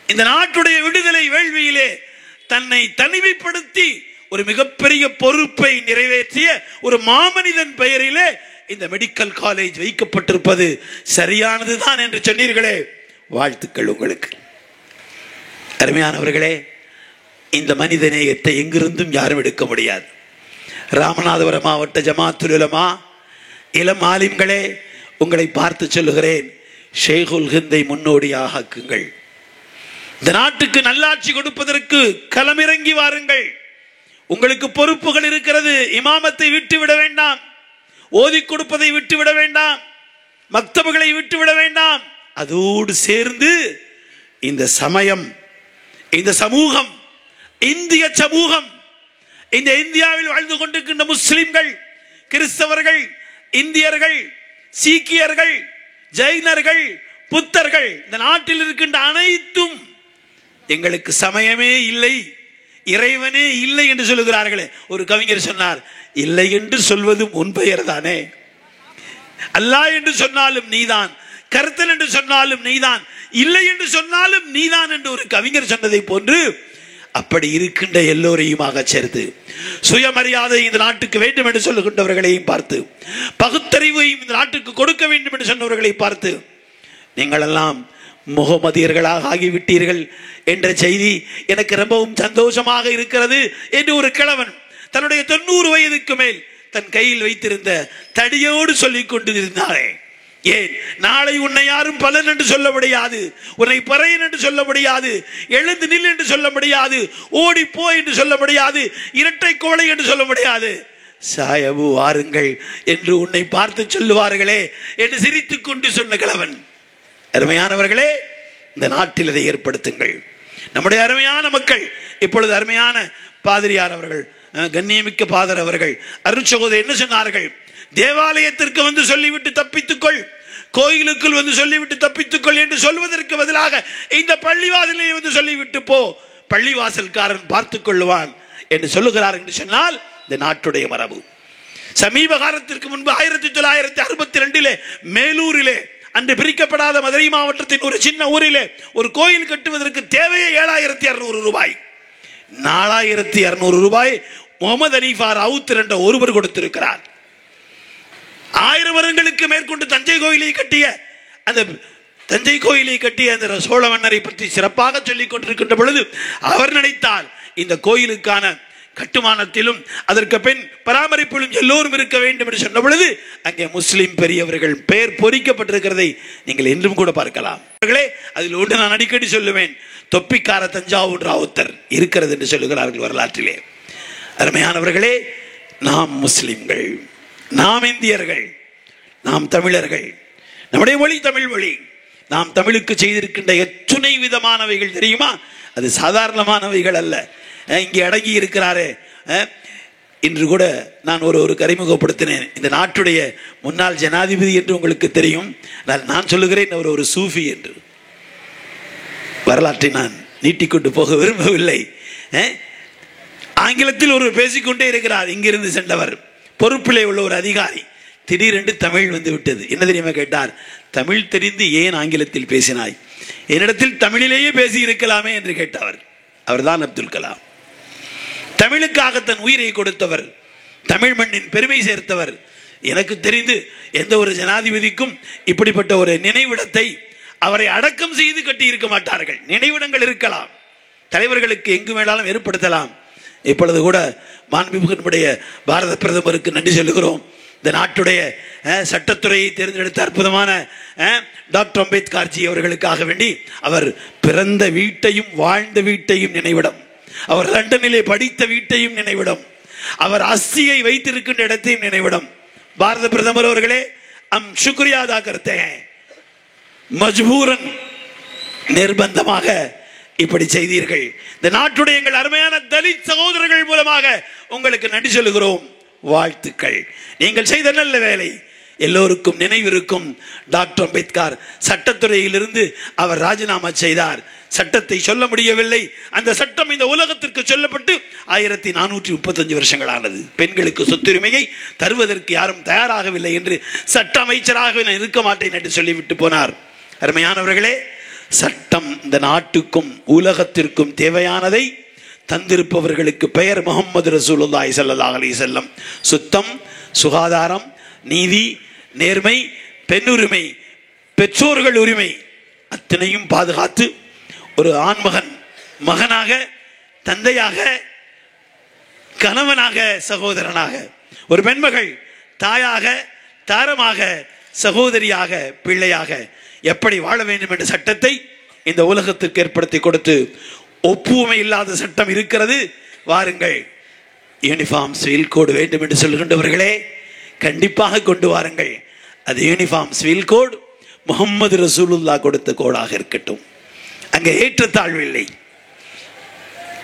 இந்த நாட்டுடைய விடுதலை வேள்வியிலே தன்னை தனிமைப்படுத்தி ஒரு மிகப்பெரிய பொறுப்பை நிறைவேற்றிய ஒரு மாமனிதன் பெயரிலே இந்த மெடிக்கல் காலேஜ் வைக்கப்பட்டிருப்பது சரியானதுதான் என்று சொன்னீர்களே, வாழ்த்துக்கள் உங்களுக்கு. அருமையானவர்களே, இந்த மனித நேயத்தை எங்கிருந்தும் யாரும் எடுக்க முடியாது. ராமநாதபுரம் மாவட்ட ஜமாத்துல் உலமா இளம் ஆலிம்களே, உங்களை பார்த்து சொல்லுகிறேன், ஷேகுல் ஹிந்தை முன்னோடியாக ஆக்குங்கள். இந்த நாட்டுக்கு நல்லாட்சி கொடுப்பதற்கு களமிறங்கி வாருங்கள். உங்களுக்கு பொறுப்புகள் இருக்கிறது. இமாமத்தை விட்டுவிட வேண்டாம், ஓதி கொடுப்பதை விட்டுவிட வேண்டாம், மக்தபுகளை விட்டுவிட வேண்டாம். அதோடு சேர்ந்து இந்த சமயம், இந்த சமூகம், இந்திய சமூகம், இந்த இந்தியாவில் வாழ்ந்து கொண்டிருக்கின்ற முஸ்லிம்கள், கிறிஸ்தவர்கள், இந்தியர்கள், சீக்கியர்கள், ஜைனர்கள், புத்தர்கள், இந்த நாட்டில் இருக்கின்ற அனைத்தும் எங்களுக்கு சமயமே இல்லை, இறைவனே இல்லை என்று சொல்லுகிறார்களே. ஒரு கவிஞர் சொன்னார், இல்லை என்று சொல்வதும் உன் பெயர் தானே, அல்லாஹ் என்று சொன்னாலும் நீதான், கர்த்தன் என்று சொன்னாலும் நீதான், இல்லை என்று சொன்னாலும் நீதான் என்று ஒரு கவிஞர் சொன்னதை போன்று அப்படி இருக்கின்ற எல்லோரையுமாக சேர்த்து சுயமரியாதை இந்த நாட்டுக்கு வேண்டும் என்று சொல்லுகின்றவர்களையும் பார்த்து, பகுத்தறிவையும் இந்த நாட்டுக்கு கொடுக்க வேண்டும் என்று சொன்னவர்களை பார்த்து, நீங்கள் எல்லாம் முகமதியர்களாக ஆகிவிட்டீர்கள் என்ற செய்தி எனக்கு ரொம்பவும் சந்தோஷமாக இருக்கிறது என்று ஒரு கிழவன் தன்னுடைய 90 வயதுக்கு மேல் தன் கையில் வைத்திருந்த தடியோடு சொல்லிக் கொண்டிருந்தாரே. ஏன் நாளை உன்னை யாரும் பலன் என்று சொல்ல முடியாது, உன்னை பறையன் என்று சொல்ல முடியாது, எழுந்து நில் என்று சொல்ல முடியாது, ஓடி போ என்று சொல்ல முடியாது, இரட்டை கோழை என்று சொல்ல முடியாது, சாயபு வாருங்கள் என்று உன்னை பார்த்து சொல்லுவார்களே என்று சிரித்துக் கொண்டு சொன்ன கிழவன். அருமையானவர்களே, இந்த நாட்டில் இதை ஏற்படுத்துங்கள். நம்முடைய அருமையான மக்கள், இப்பொழுது அருமையான பாதிரியார் அவர்கள், கண்ணியமிக்க பாதர் அவர்கள், அருட்சகோதரர் என்ன சொன்னார்கள்? தேவாலயத்திற்கு வந்து சொல்லிவிட்டு தப்பித்துக்கொள், கோயிலுக்குள் வந்து சொல்லிவிட்டு தப்பித்துக்கொள் என்று சொல்வதற்கு பதிலாக இந்த பள்ளிவாசலை வந்து சொல்லிவிட்டு போ, பள்ளிவாசல்காரன் பார்த்துக் கொள்ளுவான் என்று சொல்லுகிறார் என்று சொன்னால் இந்த நாட்டுடைய மரபு. சமீப காலத்திற்கு முன்பு 1962 மேலூரிலே, அன்று பிரிக்கப்படாத மதுரை மாவட்டத்தின் ஒரு சின்ன ஊரிலே ஒரு கோயில் கட்டுவதற்கு தேவையே 7200 ரூபாய். 4200 ரூபாய் முகமது அனீஃபா ராவுத்தர் என்ற ஒருவர் கொடுத்திருக்கிறார். 1000 வருடங்களுக்கு மேற்கொண்டு தஞ்சை கோயிலை கட்டிய அந்த சோழ மன்னரை பற்றி சிறப்பாக சொல்லிக் கொண்டிருக்கின்ற பொழுது அவர் நினைத்தால் இந்த கோயிலுக்கான கட்டுமானத்திலும் அதற்கு பின் பராமரிப்பிலும் எல்லோரும் இருக்க வேண்டும் என்று சொன்ன பொழுது அங்கே முஸ்லிம் பெரியவர்கள் பெயர் பொறிக்கப்பட்டிருக்கிறதை நீங்கள் என்றும் கூட பார்க்கலாம். அதில் ஒன்று நான் அடிக்கடி சொல்லுவேன், தொப்பிக்கார தஞ்சாவூர் ராவுத்தர் இருக்கிறது என்று சொல்லுகிறார்கள் வரலாற்றிலே. அருமையானவர்களே, நாம் முஸ்லிம்கள், நாம் இந்தியர்கள், நாம் தமிழர்கள், நம்முடைய மொழி தமிழ் மொழி. நாம் தமிழுக்கு செய்திருக்கின்ற எத்துணை விதமானவைகள் தெரியுமா? அது சாதாரணமானவைகள் அல்ல. இங்கே அடங்கி இருக்கிறாரே, இன்று கூட நான் ஒரு அறிமுகப்படுத்தினேன். இந்த நாட்டுடைய முன்னாள் ஜனாதிபதி என்று உங்களுக்கு தெரியும். நான் சொல்லுகிறேன் அவர் ஒரு சூஃபி என்று. வரலாற்றை நான் நீட்டிக்கொண்டு போக விரும்பவில்லை. ஆங்கிலத்தில் ஒருவர் பேசிக்கொண்டே இருக்கிறார், இங்கிருந்து சென்றவர், பொறுப்பிலே உள்ள ஒரு அதிகாரி. திடீரென்று தமிழ் வந்து விட்டது. என்ன தெரியுமா கேட்டார்? தமிழ் தெரிந்து ஏன் ஆங்கிலத்தில் பேசினாய்? என்னிடத்தில் தமிழிலேயே பேசி இருக்கலாமே என்று கேட்டவர். அவர்தான் அப்துல் கலாம். தமிழுக்காக தன் உயிரை கொடுத்தவர், தமிழ் மண்ணின் பெருமை சேர்த்தவர். எனக்கு தெரிந்து எந்த ஒரு ஜனாதிபதிக்கும் இப்படிப்பட்ட ஒரு நினைவிடத்தை அவரை அடக்கம் செய்து கட்டி இருக்க மாட்டார்கள். நினைவிடங்கள் இருக்கலாம், தலைவர்களுக்கு எங்கு வேணாலும் ஏற்படுத்தலாம். இப்பொழுது கூட மாண்புமிகுடைய பாரத பிரதமருக்கு நன்றி சொல்லுகிறோம். இந்த நாட்டுடைய சட்டத்துறையை தேர்ந்தெடுத்த அற்புதமான டாக்டர் அம்பேத்கர்ஜி அவர்களுக்காக வேண்டி அவர் பிறந்த வீட்டையும் வாழ்ந்த வீட்டையும் நினைவிடம், அவர் லண்டனிலே படித்த வீட்டையும் நினைவிடம், அவர் அஸ்தியை வைத்திருக்கின்ற இடத்தையும் நினைவிடம். பாரத பிரதமர் அவர்களே, हम शुक्रिया अदा करते हैं. மஜ்பூரன் நிர்பந்தமாக இப்படி செய்தீர்கள். இந்த நாட்டுடைய எங்கள் அருமையான தலித் சகோதரர்கள் மூலமாக உங்களுக்கு நன்றி சொல்லுகிறோம். வாழ்த்துக்கள். நீங்கள் செய்த நல்ல வேலை எல்லோருக்கும் நினைவிருக்கும். டாக்டர் அம்பேத்கர் சட்டத்துறையிலிருந்து அவர் ராஜினாமா செய்தார். சட்டத்தை சொல்ல முடியவில்லை. அந்த சட்டம் இந்த உலகத்திற்கு சொல்லப்பட்டு 1435 வருஷங்கள் ஆனது. பெண்களுக்கு சொத்துரிமையை தருவதற்கு யாரும் தயாராகவில்லை என்று சட்ட அமைச்சராக நான் இருக்க மாட்டேன் என்று சொல்லிவிட்டு போனார். அருமையானவர்களே, சட்டம் இந்த நாட்டுக்கும் உலகத்திற்கும் தேவையானதை தந்திருப்பவர்களுக்கு பெயர் முஹம்மது ரசூலுல்லாஹி ஸல்லல்லாஹு அலைஹி வஸல்லம். சுத்தம், சுகாதாரம், நீதி, நேர்மை, பெண்ணுரிமை, பெற்றோர்கள் உரிமை அத்தனையும் பாதுகாத்து ஒரு ஆண்மகன் மகனாக, தந்தையாக, கணவனாக, சகோதரனாக, ஒரு பெண்மகள் தாயாக, தாரமாக, சகோதரியாக, பிள்ளையாக எப்படி வாழ வேண்டும் என்ற சட்டத்தை இந்த உலகத்திற்கு ஏற்படுத்தி கொடுத்து, ஒப்புமை இல்லாத சட்டம் இருக்கிறது, வாருங்கள் யூனிஃபார்ம் சிவில் கோடு வேண்டும் என்று சொல்கின்றவர்களே, கண்டிப்பாக கொண்டு வாருங்கள். அது யூனிஃபார்ம் சிவில் கோடு முஹம்மது ரசூலுல்லாஹ் கொடுத்த கோடாக இருக்கட்டும். அங்கே ஏற்றத்தாழ்வு இல்லை,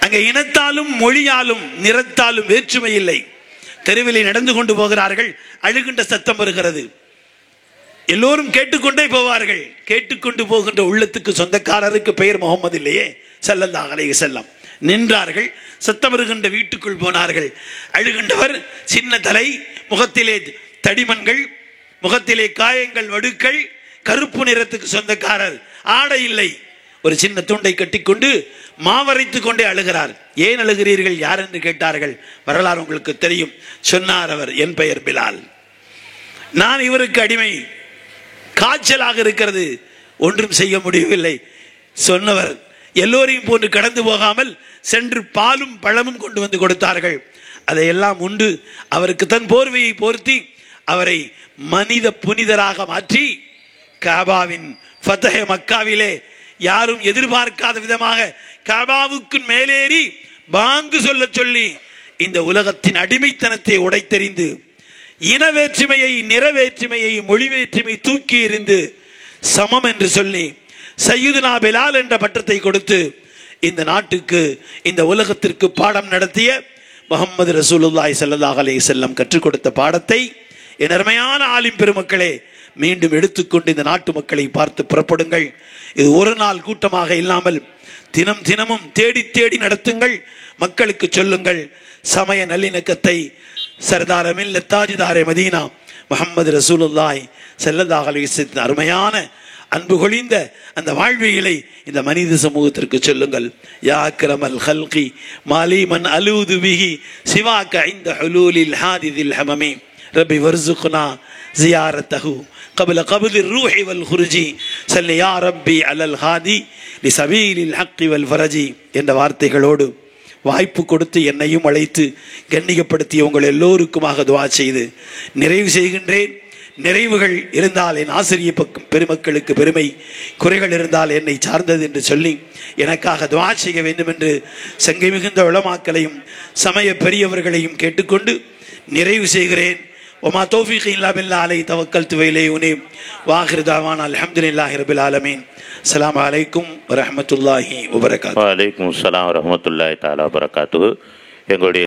அங்கே இனத்தாலும் மொழியாலும் நிறத்தாலும் வேற்றுமை இல்லை. தெருவிலே நடந்து கொண்டு போகிறார்கள், அழுகின்ற சத்தம் வருகிறது, எல்லோரும் கேட்டுக்கொண்டே போவார்கள். கேட்டுக்கொண்டு போகின்ற உள்ளத்துக்கு சொந்தக்காரருக்கு பெயர் முகமது இல்லையே ஸல்லல்லாஹு அலைஹி வஸல்லம். நின்றார்கள், சத்தம் வருகின்ற வீட்டுக்குள் போனார்கள். அழுகின்றவர் சின்ன தலை, முகத்திலே தடிமன்கள், முகத்திலே காயங்கள், வடுக்கள், கருப்பு நிறத்துக்கு சொந்தக்காரர், ஆடை இல்லை, ஒரு சின்ன துண்டை கட்டிக்கொண்டு மாவரைத்துக் கொண்டே அழுகிறார். ஏன் அழுகிறீர்கள், யார் என்று கேட்டார்கள். வரலாறு உங்களுக்கு தெரியும். சொன்னார் அவர், என் பெயர் பிலால், நான் இவருக்கு அடிமை, காய்ச்சலாக இருக்கிறது, ஒன்றும் செய்ய முடியவில்லை. சொன்னவர் எல்லோரையும் போன்று கடந்து போகாமல் சென்று பாலும் பழமும் கொண்டு வந்து கொடுத்தார்கள். அதையெல்லாம் உண்டு அவருக்கு தன் போர்வையை போர்த்தி அவரை மனித புனிதராக மாற்றி காபாவின் ஃபதஹ் மக்காவிலே யாரும் எதிர்பார்க்காத விதமாக காபாவுக்கு மேலேறி பாங்கு சொல்ல சொல்லி இந்த உலகத்தின் அடிமைத்தனத்தை உடைத்தெறிந்து இன வேற்றுமையை, நிற வேற்றுமையை, மொழி வேற்றுமை தூக்கி எறிந்து சமம் என்று சொல்லி சையதுனா பிலால் என்ற பட்டத்தை கொடுத்து இந்த நாட்டுக்கு, இந்த உலகத்திற்கு பாடம் நடத்திய முஹம்மது ரசூலுல்லாஹி ஸல்லல்லாஹு அலைஹி வஸல்லம் கற்றுக் கொடுத்த பாடத்தை என் அருமையான ஆலிம் பெருமக்களே மீண்டும் எடுத்துக்கொண்டு இந்த நாட்டு மக்களை பார்த்து புறப்படுங்கள். இது ஒரு நாள் கூட்டமாக இல்லாமல் தினம் தினமும் தேடி தேடி நடத்துங்கள். மக்களுக்கு சொல்லுங்கள் சமய நல்லிணக்கத்தை. சர்தார் மில்லத் தாஜிதாரே மதீனா முஹம்மது ரசூலுல்லாஹி ஸல்லல்லாஹு அலைஹி வஸல்லம் அருமையான அன்பு கொழிந்த அந்த வாழ்வியலை இந்த மனித சமூகத்திற்கு சொல்லுங்கள். யா அக்ரமல் ஹல்கி மாலி மன் அலூது பிஹி சிவாக இந்த ஹுலூலில் ஹாதிதில் ஹமமி ரப்பி வர்சுக்னா ஜியாரத்தஹு قبل قبض الروح والخروج صل يا ربي على الهادي لسبيل الحق والفرج என்ற வார்த்தைகளோடு வாய்ப்பு கொடுத்து என்னையும் அழைத்து கண்ணியப்படுத்திய உங்கள் எல்லோருக்குமாக துஆ செய்து நிறைவு செய்கின்றேன். நிறைவுகள் இருந்தால் என் ஆசிரிய பெருமக்களுக்கு பெருமை, குறைகள் இருந்தால் என்னை சார்ந்தது என்று சொல்லி எனக்காக துஆ செய்ய வேண்டும் என்று சங்கை மிகுந்த உலமாக்களையும் சமய பெரியவர்களையும் கேட்டுக்கொண்டு நிறைவு செய்கிறேன். وما توفيقي إلا بالله عليه توكلت وإليه أنيب وآخر دعوانا الحمد لله رب العالمين. السلام عليكم ورحمة الله وبركاته. وعليكم السلام ورحمة الله تعالى وبركاته.